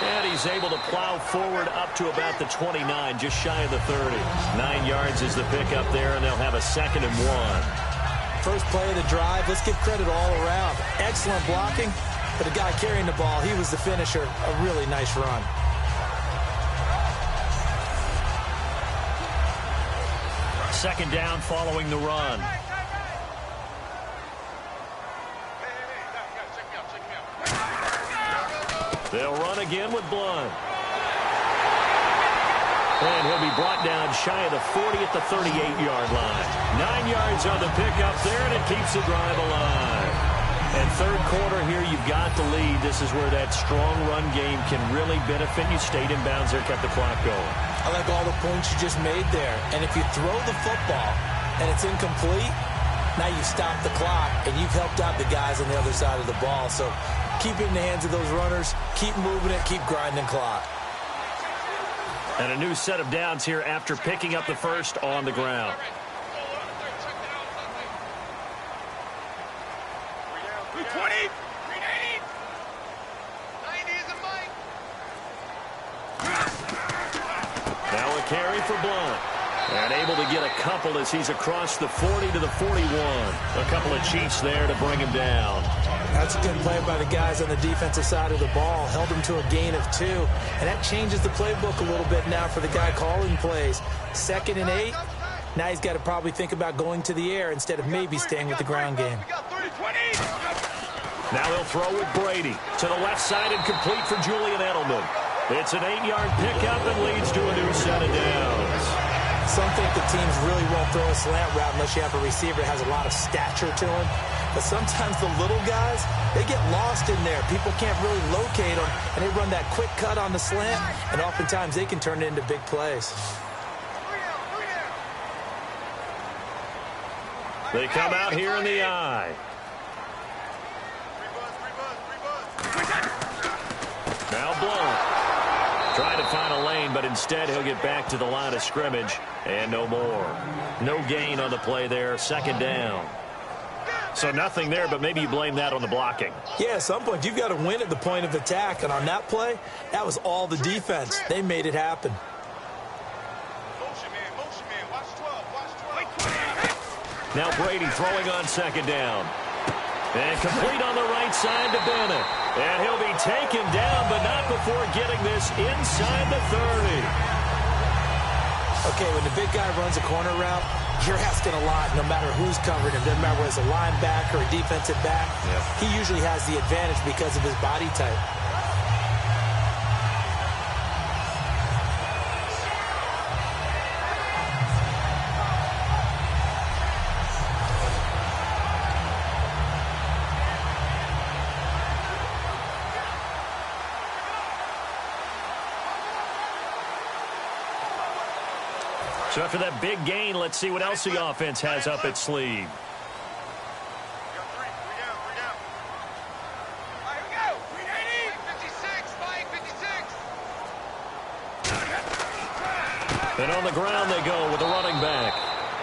And he's able to plow forward up to about the 29, just shy of the 30. 9 yards is the pickup there, and they'll have a 2nd and 1. First play of the drive, let's give credit all around. Excellent blocking, But the guy carrying the ball, he was the finisher. A really nice run. Second down following the run. They'll run again with Blunt. And he'll be brought down shy of the 40 at the 38-yard line. 9 yards on the pickup there, and it keeps the drive alive. And third quarter here, you've got the lead. This is where that strong run game can really benefit you. Stayed in bounds there, kept the clock going. I like all the points you just made there. And if you throw the football and it's incomplete, now you stop the clock, and you've helped out the guys on the other side of the ball. So keep it in the hands of those runners. Keep moving it. Keep grinding clock. And a new set of downs here after picking up the first on the ground. Now a carry for Blunt. And able to get a couple as he's across the 40 to the 41. A couple of cheats there to bring him down. That's a good play by the guys on the defensive side of the ball. Held him to a gain of 2. And that changes the playbook a little bit now for the guy calling plays. 2nd and 8. Now he's got to probably think about going to the air instead of maybe staying with the ground game. Now he'll throw with Brady. To the left side and complete for Julian Edelman. It's an 8-yard pickup and leads to a new set of downs. Some think the teams really won't throw a slant route unless you have a receiver that has a lot of stature to him. But sometimes the little guys, they get lost in there. People can't really locate them, and they run that quick cut on the slant, and oftentimes they can turn it into big plays. They come out here in the eye. Now Blunt. Trying to find a lane, but instead he'll get back to the line of scrimmage, and no more. No gain on the play there, 2nd down. So nothing there, but maybe you blame that on the blocking. Yeah, at some point you've got to win at the point of attack, and on that play, that was all the defense. They made it happen. Now Brady throwing on 2nd down. And complete on the right side to Bennett. And he'll be taken down, but not before getting this inside the 30. Okay, when the big guy runs a corner route, you're asking a lot no matter who's covering him. Doesn't matter whether it's a linebacker or a defensive back. Yep. He usually has the advantage because of his body type. So after that big gain, let's see what else the offense has up its sleeve. And on the ground they go with the running back.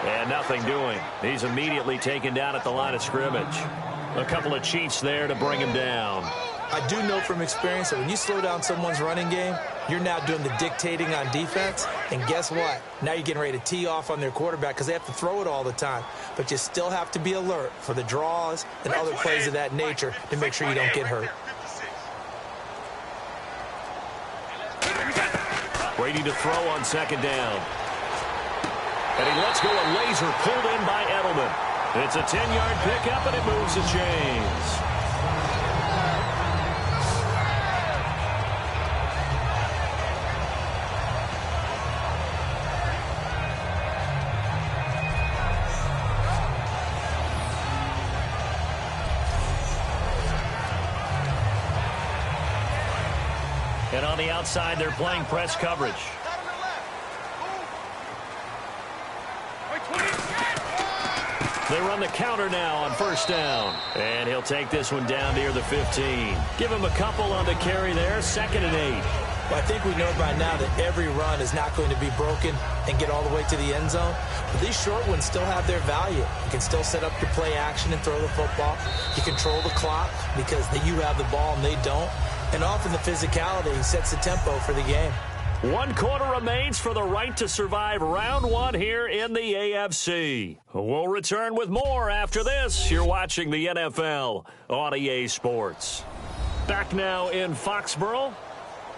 And nothing doing. He's immediately taken down at the line of scrimmage. A couple of cheats there to bring him down. I do know from experience that when you slow down someone's running game, you're now doing the dictating on defense. And guess what? Now you're getting ready to tee off on their quarterback because they have to throw it all the time. But you still have to be alert for the draws and other plays of that nature to make sure you don't get hurt. Brady to throw on 2nd down. And he lets go a laser pulled in by Edelman. It's a 10-yard pickup, and it moves the chains. And on the outside, they're playing press coverage. They run the counter now on 1st down. And he'll take this one down near the 15. Give him a couple on the carry there, 2nd and 8. Well, I think we know by now that every run is not going to be broken and get all the way to the end zone. But these short ones still have their value. You can still set up your play action and throw the football. You control the clock because you have the ball and they don't. And often the physicality sets the tempo for the game. 1 quarter remains for the right to survive round 1 here in the AFC. We'll return with more after this. You're watching the NFL on EA Sports. Back now in Foxborough.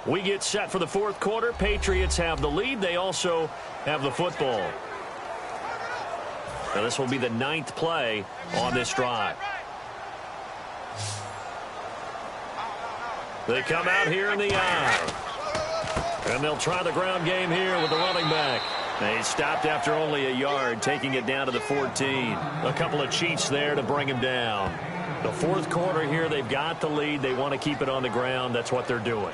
We get set for the fourth quarter. Patriots have the lead. They also have the football. Now this will be the 9th play on this drive. They come out here in the eye. And they'll try the ground game here with the running back. They stopped after only a yard, taking it down to the 14. A couple of Chiefs there to bring him down. The fourth quarter here, they've got the lead. They want to keep it on the ground. That's what they're doing.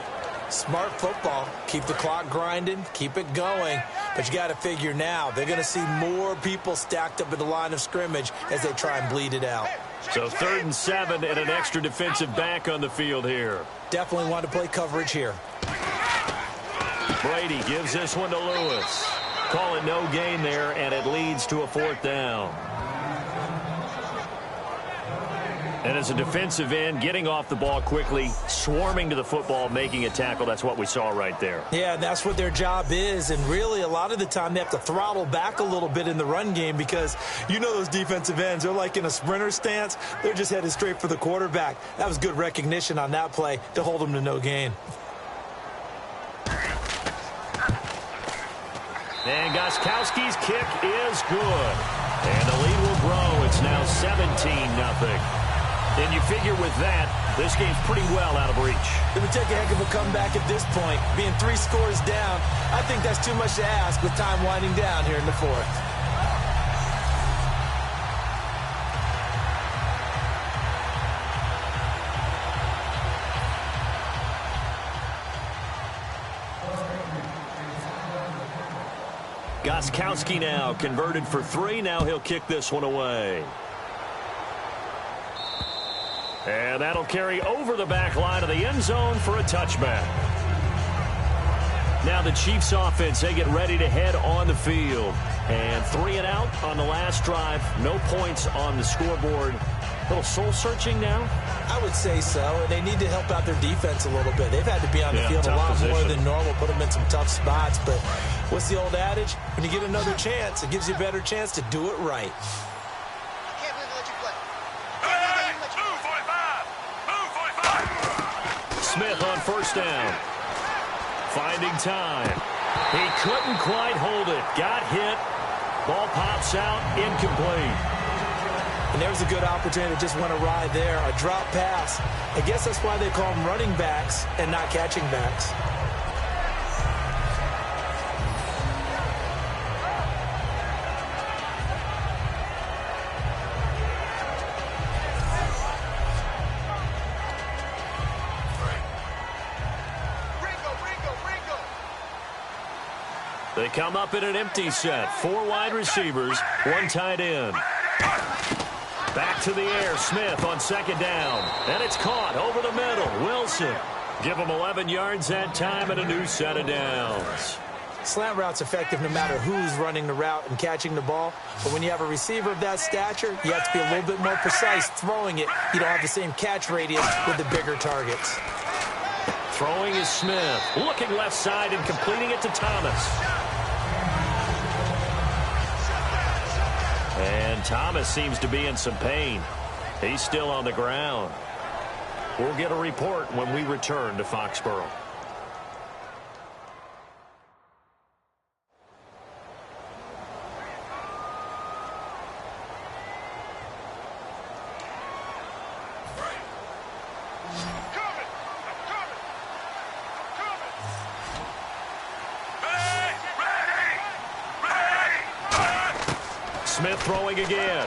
Smart football. Keep the clock grinding. Keep it going. But you got to figure now, they're going to see more people stacked up at the line of scrimmage as they try and bleed it out. So 3rd and 7 and an extra defensive back on the field here. Definitely want to play coverage here. Brady gives this one to Lewis. Call it no gain there, and it leads to a 4th down. And as a defensive end, getting off the ball quickly, swarming to the football, making a tackle, that's what we saw right there. Yeah, that's what their job is. And really, a lot of the time, they have to throttle back a little bit in the run game because you know those defensive ends, they're like in a sprinter stance. They're just headed straight for the quarterback. That was good recognition on that play to hold them to no gain. And Gostkowski's kick is good. And the lead will grow. It's now 17-0. And you figure with that, this game's pretty well out of reach. It would take a heck of a comeback at this point. Being 3 scores down, I think that's too much to ask with time winding down here in the 4th. Gostkowski now converted for 3. Now he'll kick this one away. And that'll carry over the back line of the end zone for a touchback. Now the Chiefs offense, they get ready to head on the field. And 3 and out on the last drive. No points on the scoreboard. A little soul-searching now? I would say so, and they need to help out their defense a little bit. They've had to be on the field a lot more than normal, put them in some tough spots. But what's the old adage? When you get another chance, it gives you a better chance to do it right. Smith on 1st down. Finding time. He couldn't quite hold it. Got hit. Ball pops out. Incomplete. And there's a good opportunity that just went awry there. A drop pass. I guess that's why they call them running backs and not catching backs. They come up in an empty set. 4 wide receivers, 1 tight end. Back to the air. Smith on 2nd down. And it's caught over the middle. Wilson. Give him 11 yards that time and a new set of downs. Slant route's effective no matter who's running the route and catching the ball. But when you have a receiver of that stature, you have to be a little bit more precise throwing it. You don't have the same catch radius with the bigger targets. Throwing is Smith. Looking left side and completing it to Thomas. And Thomas seems to be in some pain. He's still on the ground. We'll get a report when we return to Foxborough. Smith throwing again.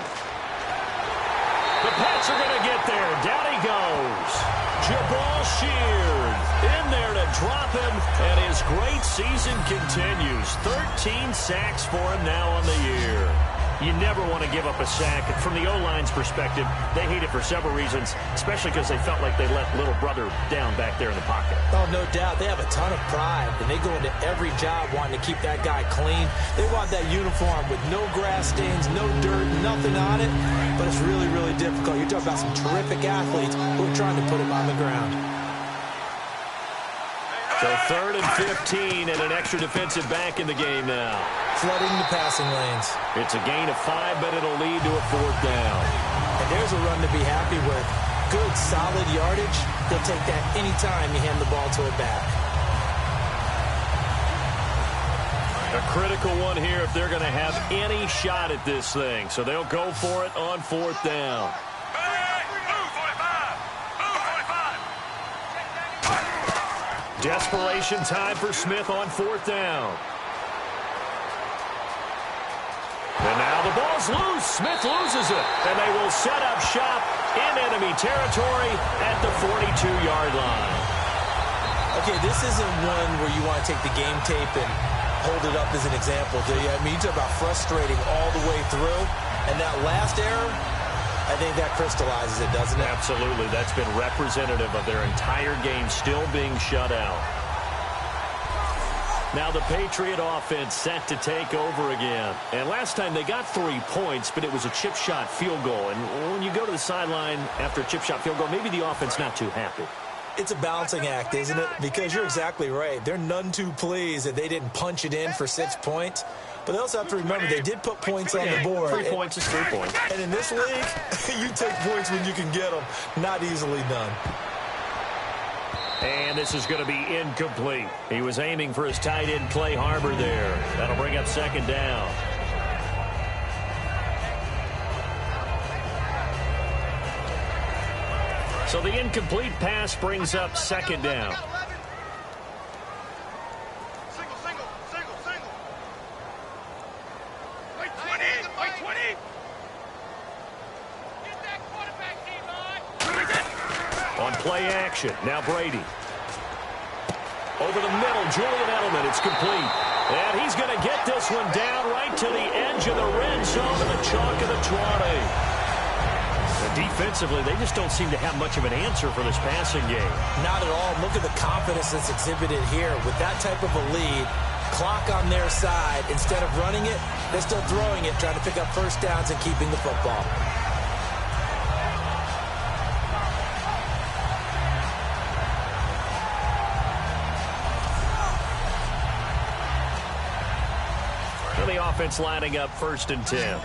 The Pats are going to get there. Down he goes. Jabal Sheard in there to drop him, and his great season continues. 13 sacks for him now on the year. You never want to give up a sack. From the O-line's perspective, they hate it for several reasons, especially because they felt like they let little brother down back there in the pocket. Oh, no doubt. They have a ton of pride, and they go into every job wanting to keep that guy clean. They want that uniform with no grass stains, no dirt, nothing on it, but it's really, really difficult. You're talking about some terrific athletes who are trying to put him on the ground. So 3rd and 15 and an extra defensive back in the game now. Flooding the passing lanes. It's a gain of 5, but it'll lead to a 4th down. And there's a run to be happy with. good, solid yardage, he'll take that anytime you hand the ball to a back. A critical one here if they're going to have any shot at this thing. So they'll go for it on 4th down. Desperation time for Smith on 4th down. And now the ball's loose. Smith loses it. And they will set up shop in enemy territory at the 42-yard line. Okay, this isn't one where you want to take the game tape and hold it up as an example, do you? I mean, you talk about frustrating all the way through. And that last error, I think that crystallizes it, doesn't it? Absolutely. That's been representative of their entire game still being shut out. Now the Patriot offense set to take over again. And last time they got 3 points, but it was a chip shot field goal. And when you go to the sideline after a chip shot field goal, maybe the offense not too happy. It's a balancing act, isn't it? Because you're exactly right. They're none too pleased that they didn't punch it in for 6 points. But they also have to remember they did put points on the board. 3 points is 3 points. And in this league, you take points when you can get them. Not easily done. And this is going to be incomplete. He was aiming for his tight end, Clay Harbor, there. That'll bring up 2nd down. So the incomplete pass brings up 2nd down. On play action, now Brady. Over the middle, Julian Edelman, it's complete. And he's going to get this one down right to the edge of the red zone to the chalk of the 20. And defensively, they just don't seem to have much of an answer for this passing game. Not at all. Look at the confidence that's exhibited here. With that type of a lead, clock on their side, instead of running it, they're still throwing it, trying to pick up first downs and keeping the football. The offense lining up 1st and 10. On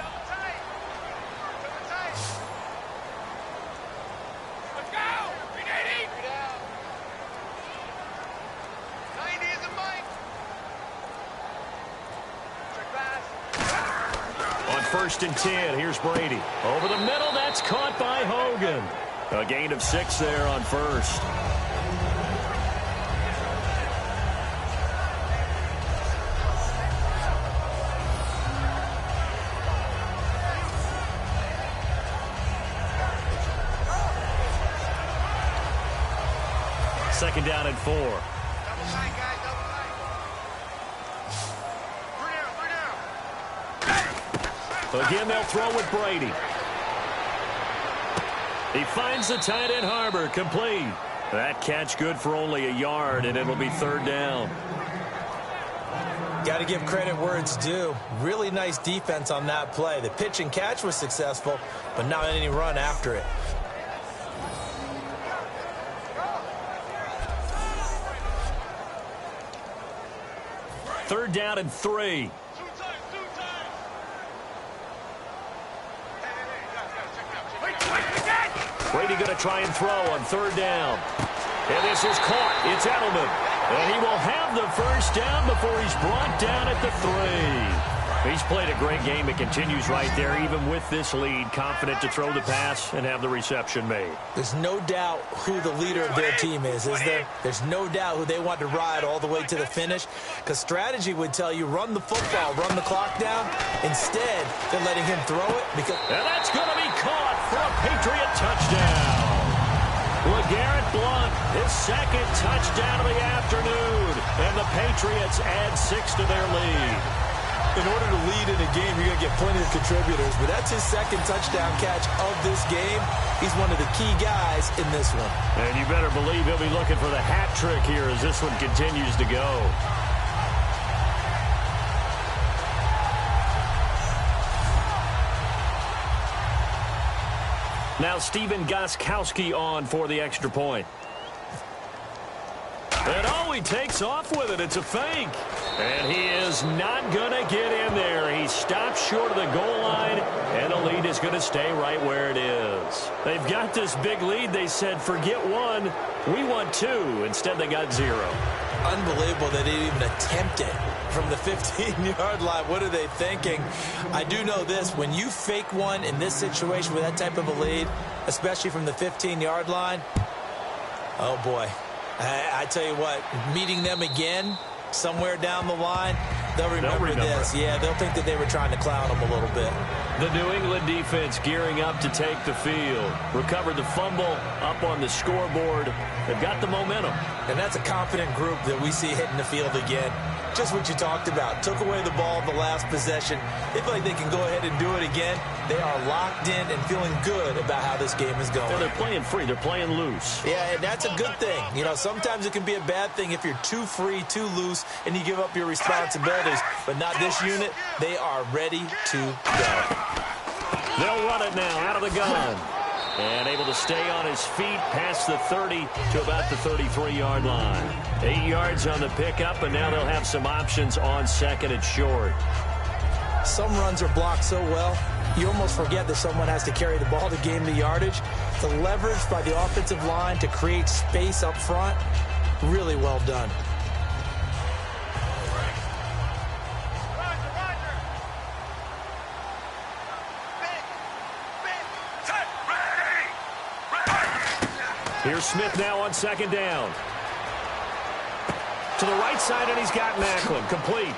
1st and 10, here's Brady. Over the middle, that's caught by Hogan. A gain of 6 there on 1st. Second down and 4. Again, they'll throw with Brady. He finds the tight end Harbor, complete. That catch good for only a yard, and it'll be 3rd down. Got to give credit where it's due. Really nice defense on that play. The pitch and catch was successful, but not any run after it. 3rd down and 3. Brady going to try and throw on 3rd down. And this is caught. It's Edelman. And he will have the first down before he's brought down at the 3. He's played a great game. It continues right there, even with this lead. Confident to throw the pass and have the reception made. There's no doubt who the leader of their team is there? There's no doubt who they want to ride all the way to the finish. Because strategy would tell you, run the football, run the clock down. Instead, they're letting him throw it. And that's going to be caught for a Patriot touchdown. LeGarrette Blount, his 2nd touchdown of the afternoon. And the Patriots add 6 to their lead. In order to lead in a game, you're going to get plenty of contributors. But that's his 2nd touchdown catch of this game. He's one of the key guys in this one. And you better believe he'll be looking for the hat trick here as this one continues to go. Now Stephen Gostkowski on for the extra point. And Oh, he takes off with it. It's a fake. And he is not going to get in there. He stops short of the goal line, and the lead is going to stay right where it is. They've got this big lead. They said, forget one. We want two. Instead, they got 0. Unbelievable they didn't even attempt it from the 15-yard line. What are they thinking? I do know this. When you fake one in this situation with that type of a lead, especially from the 15-yard line, oh, boy. I tell you what, meeting them again somewhere down the line, they'll remember this. Yeah, they'll think that they were trying to clown them a little bit. The New England defense gearing up to take the field. Recovered the fumble up on the scoreboard. They've got the momentum. And that's a confident group that we see hitting the field again. Just what you talked about. Took away the ball the last possession. They feel like they can go ahead and do it again. They are locked in and feeling good about how this game is going. Yeah, they're playing free. They're playing loose. Yeah, and that's a good thing. You know, sometimes it can be a bad thing if you're too free, too loose, and you give up your responsibilities. But not this unit. They are ready to go. They'll run it now out of the gun. And able to stay on his feet past the 30 to about the 33-yard line. 8 yards on the pickup, and now they'll have some options on second and short. Some runs are blocked so well, you almost forget that someone has to carry the ball to gain the yardage. The leverage by the offensive line to create space up front, really well done. Here's Smith now on second down. To the right side, and he's got Macklin. Complete.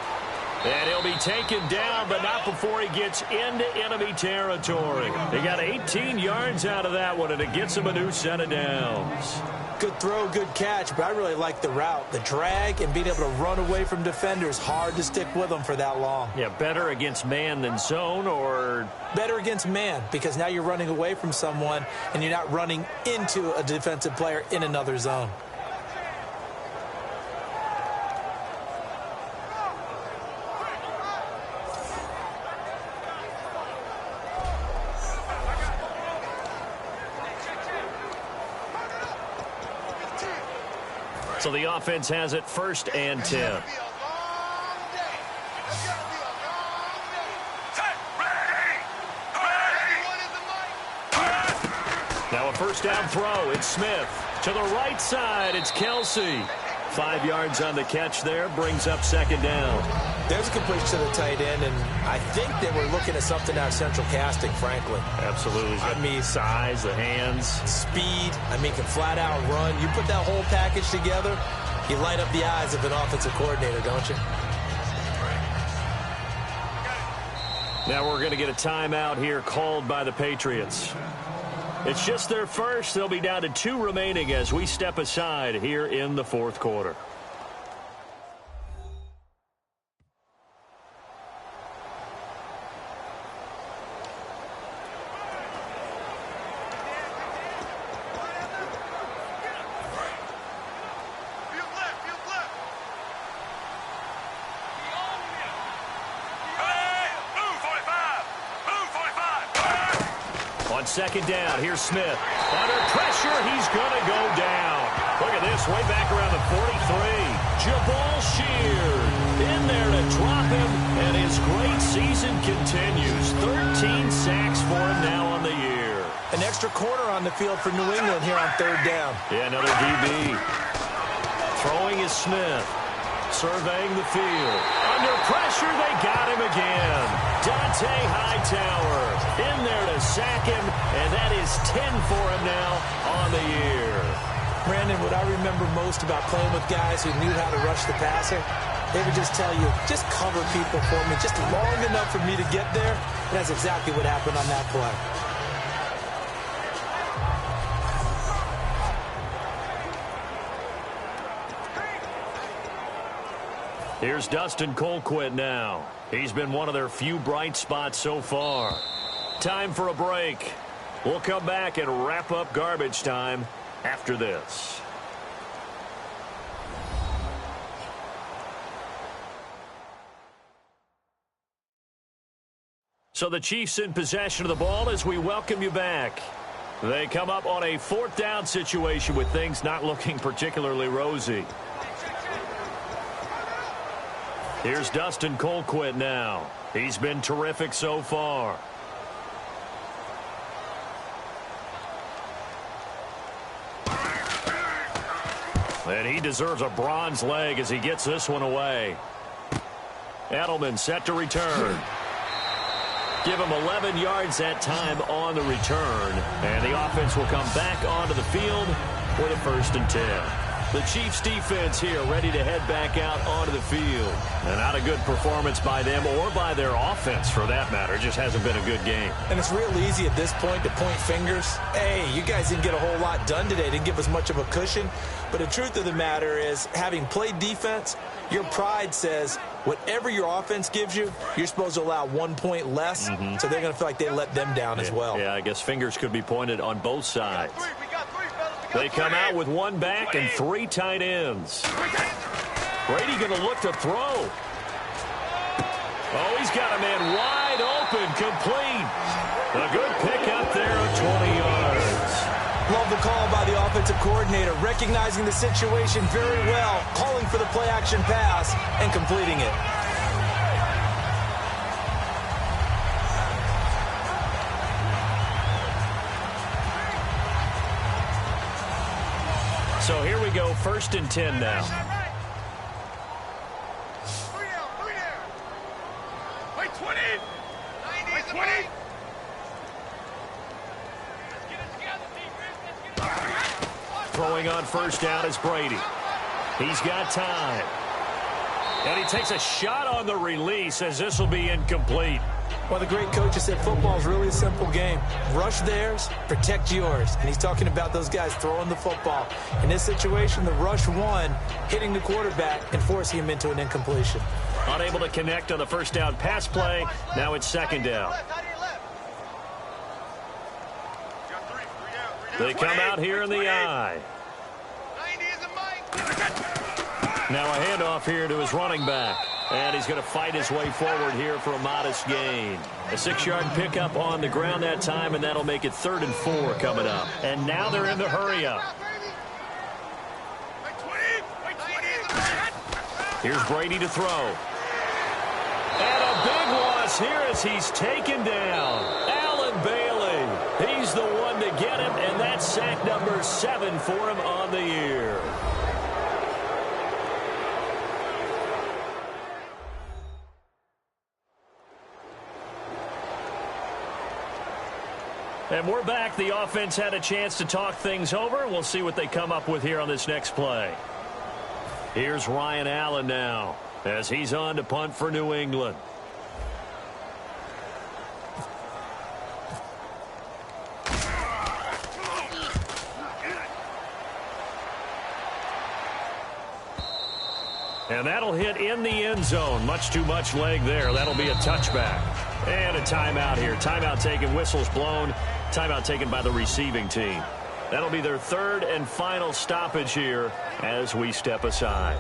And he'll be taken down, but not before he gets into enemy territory. They got 18 yards out of that one, and it gets him a new set of downs. Good throw, good catch, but I really like the route. The drag and being able to run away from defenders, hard to stick with them for that long. Yeah, better against man than zone, or? Better against man, because now you're running away from someone, and you're not running into a defensive player in another zone. So the offense has it 1st and 10. Now a first down throw. It's Smith. To the right side, it's Kelsey. 5 yards on the catch there. Brings up second down. There's a completion to the tight end, and I think they were looking at something out of central casting, frankly. Absolutely. I mean, size, the hands. Speed. I mean, can flat out run. You put that whole package together, you light up the eyes of an offensive coordinator, don't you? Now we're going to get a timeout here called by the Patriots. It's just their first. They'll be down to 2 remaining as we step aside here in the 4th quarter. On second down, here's Smith. Under pressure, he's going to go down. Look at this, way back around the 43. Jabal Sheard in there to drop him, and his great season continues. 13 sacks for him now on the year. An extra corner on the field for New England here on 3rd down. Yeah, another DB. Throwing is Smith. Surveying the field. Under pressure, they got him again. Dante Hightower in there to sack him, and that is 10 for him now on the year. Brandon, what I remember most about playing with guys who knew how to rush the passer, they would just tell you, just cover people for me, just long enough for me to get there. And that's exactly what happened on that play. Here's Dustin Colquitt now. He's been one of their few bright spots so far. Time for a break. We'll come back and wrap up garbage time after this. So the Chiefs in possession of the ball as we welcome you back. They come up on a 4th down situation with things not looking particularly rosy. Here's Dustin Colquitt now. He's been terrific so far. And he deserves a bronze leg as he gets this one away. Edelman set to return. Give him 11 yards that time on the return. And the offense will come back onto the field for the 1st and 10. The Chiefs defense here ready to head back out onto the field. And not a good performance by them or by their offense for that matter. It just hasn't been a good game. And it's real easy at this point to point fingers. Hey, you guys didn't get a whole lot done today. Didn't give us much of a cushion. But the truth of the matter is, having played defense, your pride says whatever your offense gives you, you're supposed to allow 1 point less. So they're going to feel like they let them down as well. Yeah, I guess fingers could be pointed on both sides. They come out with 1 back and 3 tight ends. Brady going to look to throw. Oh, he's got a man wide open, complete. A good pickup there of 20 yards. Love the call by the offensive coordinator, recognizing the situation very well, calling for the play-action pass and completing it. So here we go, 1st and 10 now. Wait, 20. 20. Throwing on 1st down is Brady. He's got time. And he takes a shot on the release as this will be incomplete. Well, the great coach has said football is really a simple game. Rush theirs, protect yours. And he's talking about those guys throwing the football. In this situation, the rush won, hitting the quarterback and forcing him into an incompletion. Unable to connect on the 1st down pass play. Now it's 2nd down. They come out here in the I. Now a handoff here to his running back. And he's going to fight his way forward here for a modest gain. A 6-yard pickup on the ground that time, and that'll make it 3rd and 4 coming up. And now they're in the hurry up. Here's Brady to throw. And a big loss here as he's taken down. Allen Bailey. He's the one to get him, and that's sack number 7 for him on the year. And we're back. The offense had a chance to talk things over. We'll see what they come up with here on this next play. Here's Ryan Allen now as he's on to punt for New England. And that'll hit in the end zone. Much too much leg there. That'll be a touchback. And a timeout here. Timeout taken, whistles blown. Timeout taken by the receiving team. That'll be their 3rd and final stoppage here as we step aside.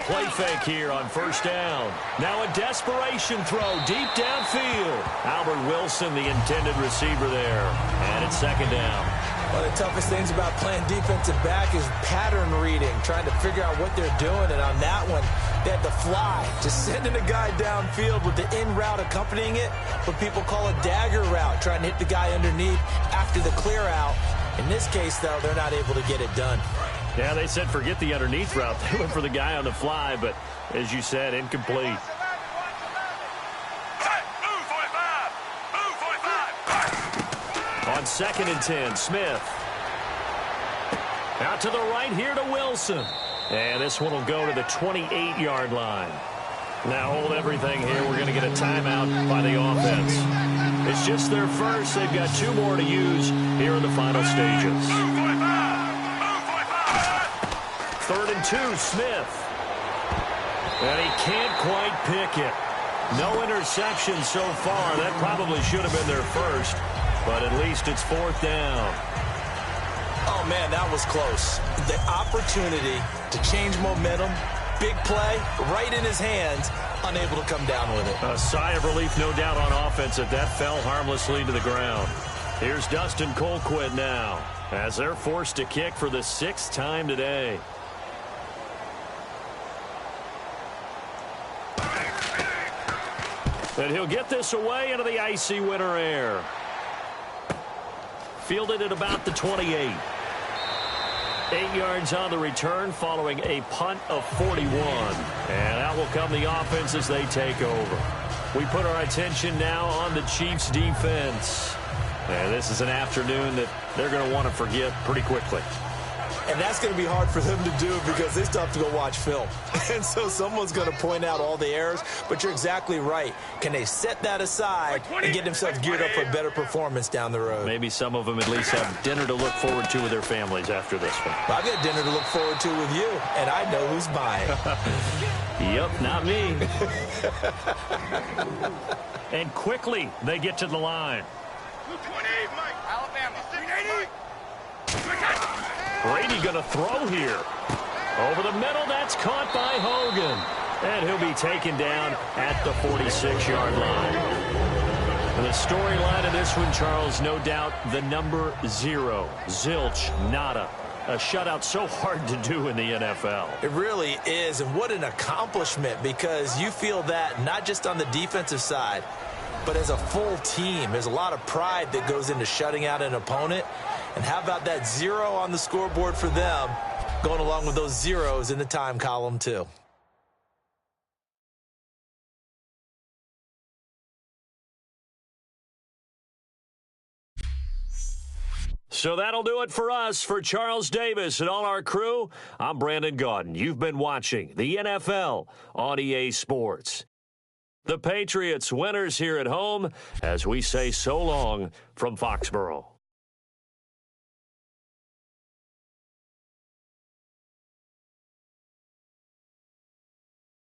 Play fake here on 1st down. Now a desperation throw deep downfield. Albert Wilson, the intended receiver there. And it's 2nd down. One of the toughest things about playing defensive back is pattern reading, trying to figure out what they're doing. And on that one, they had the fly, just sending a guy downfield with the in route accompanying it, what people call a dagger route, trying to hit the guy underneath after the clear out. In this case, though, they're not able to get it done. Yeah, they said forget the underneath route. They went for the guy on the fly, but as you said, incomplete. On 2nd and 10, Smith. Out to the right here to Wilson. And this one will go to the 28-yard line. Now hold everything here. We're going to get a timeout by the offense. It's just their first. They've got 2 more to use here in the final stages. 3rd and 2, Smith. And he can't quite pick it. No interception so far. That probably should have been their first, but at least it's 4th down. Oh, man, that was close. The opportunity to change momentum, big play, right in his hands, unable to come down with it. A sigh of relief, no doubt, on offense if that fell harmlessly to the ground. Here's Dustin Colquitt now as they're forced to kick for the 6th time today. And he'll get this away into the icy winter air. Fielded at about the 28. 8 yards on the return following a punt of 41. And out will come the offense as they take over. We put our attention now on the Chiefs' defense. And this is an afternoon that they're going to want to forget pretty quickly. And that's going to be hard for them to do because they still have to go watch film. And so someone's going to point out all the errors. But you're exactly right. Can they set that aside and get themselves geared up for a better performance down the road? Maybe some of them at least have dinner to look forward to with their families after this one. Well, I've got dinner to look forward to with you, and I know who's buying. Yep, not me. And quickly they get to the line. 220, Mike. Alabama. 380. Brady going to throw here. Over the middle, that's caught by Hogan. And he'll be taken down at the 46-yard line. And the storyline of this one, Charles, no doubt the number 0. Zilch, nada. A shutout so hard to do in the NFL. It really is, and what an accomplishment, because you feel that not just on the defensive side, but as a full team. There's a lot of pride that goes into shutting out an opponent. And how about that 0 on the scoreboard for them, going along with those zeros in the time column, too. So that'll do it for us. For Charles Davis and all our crew, I'm Brandon Gaudin. You've been watching the NFL on EA Sports. The Patriots winners here at home as we say so long from Foxborough.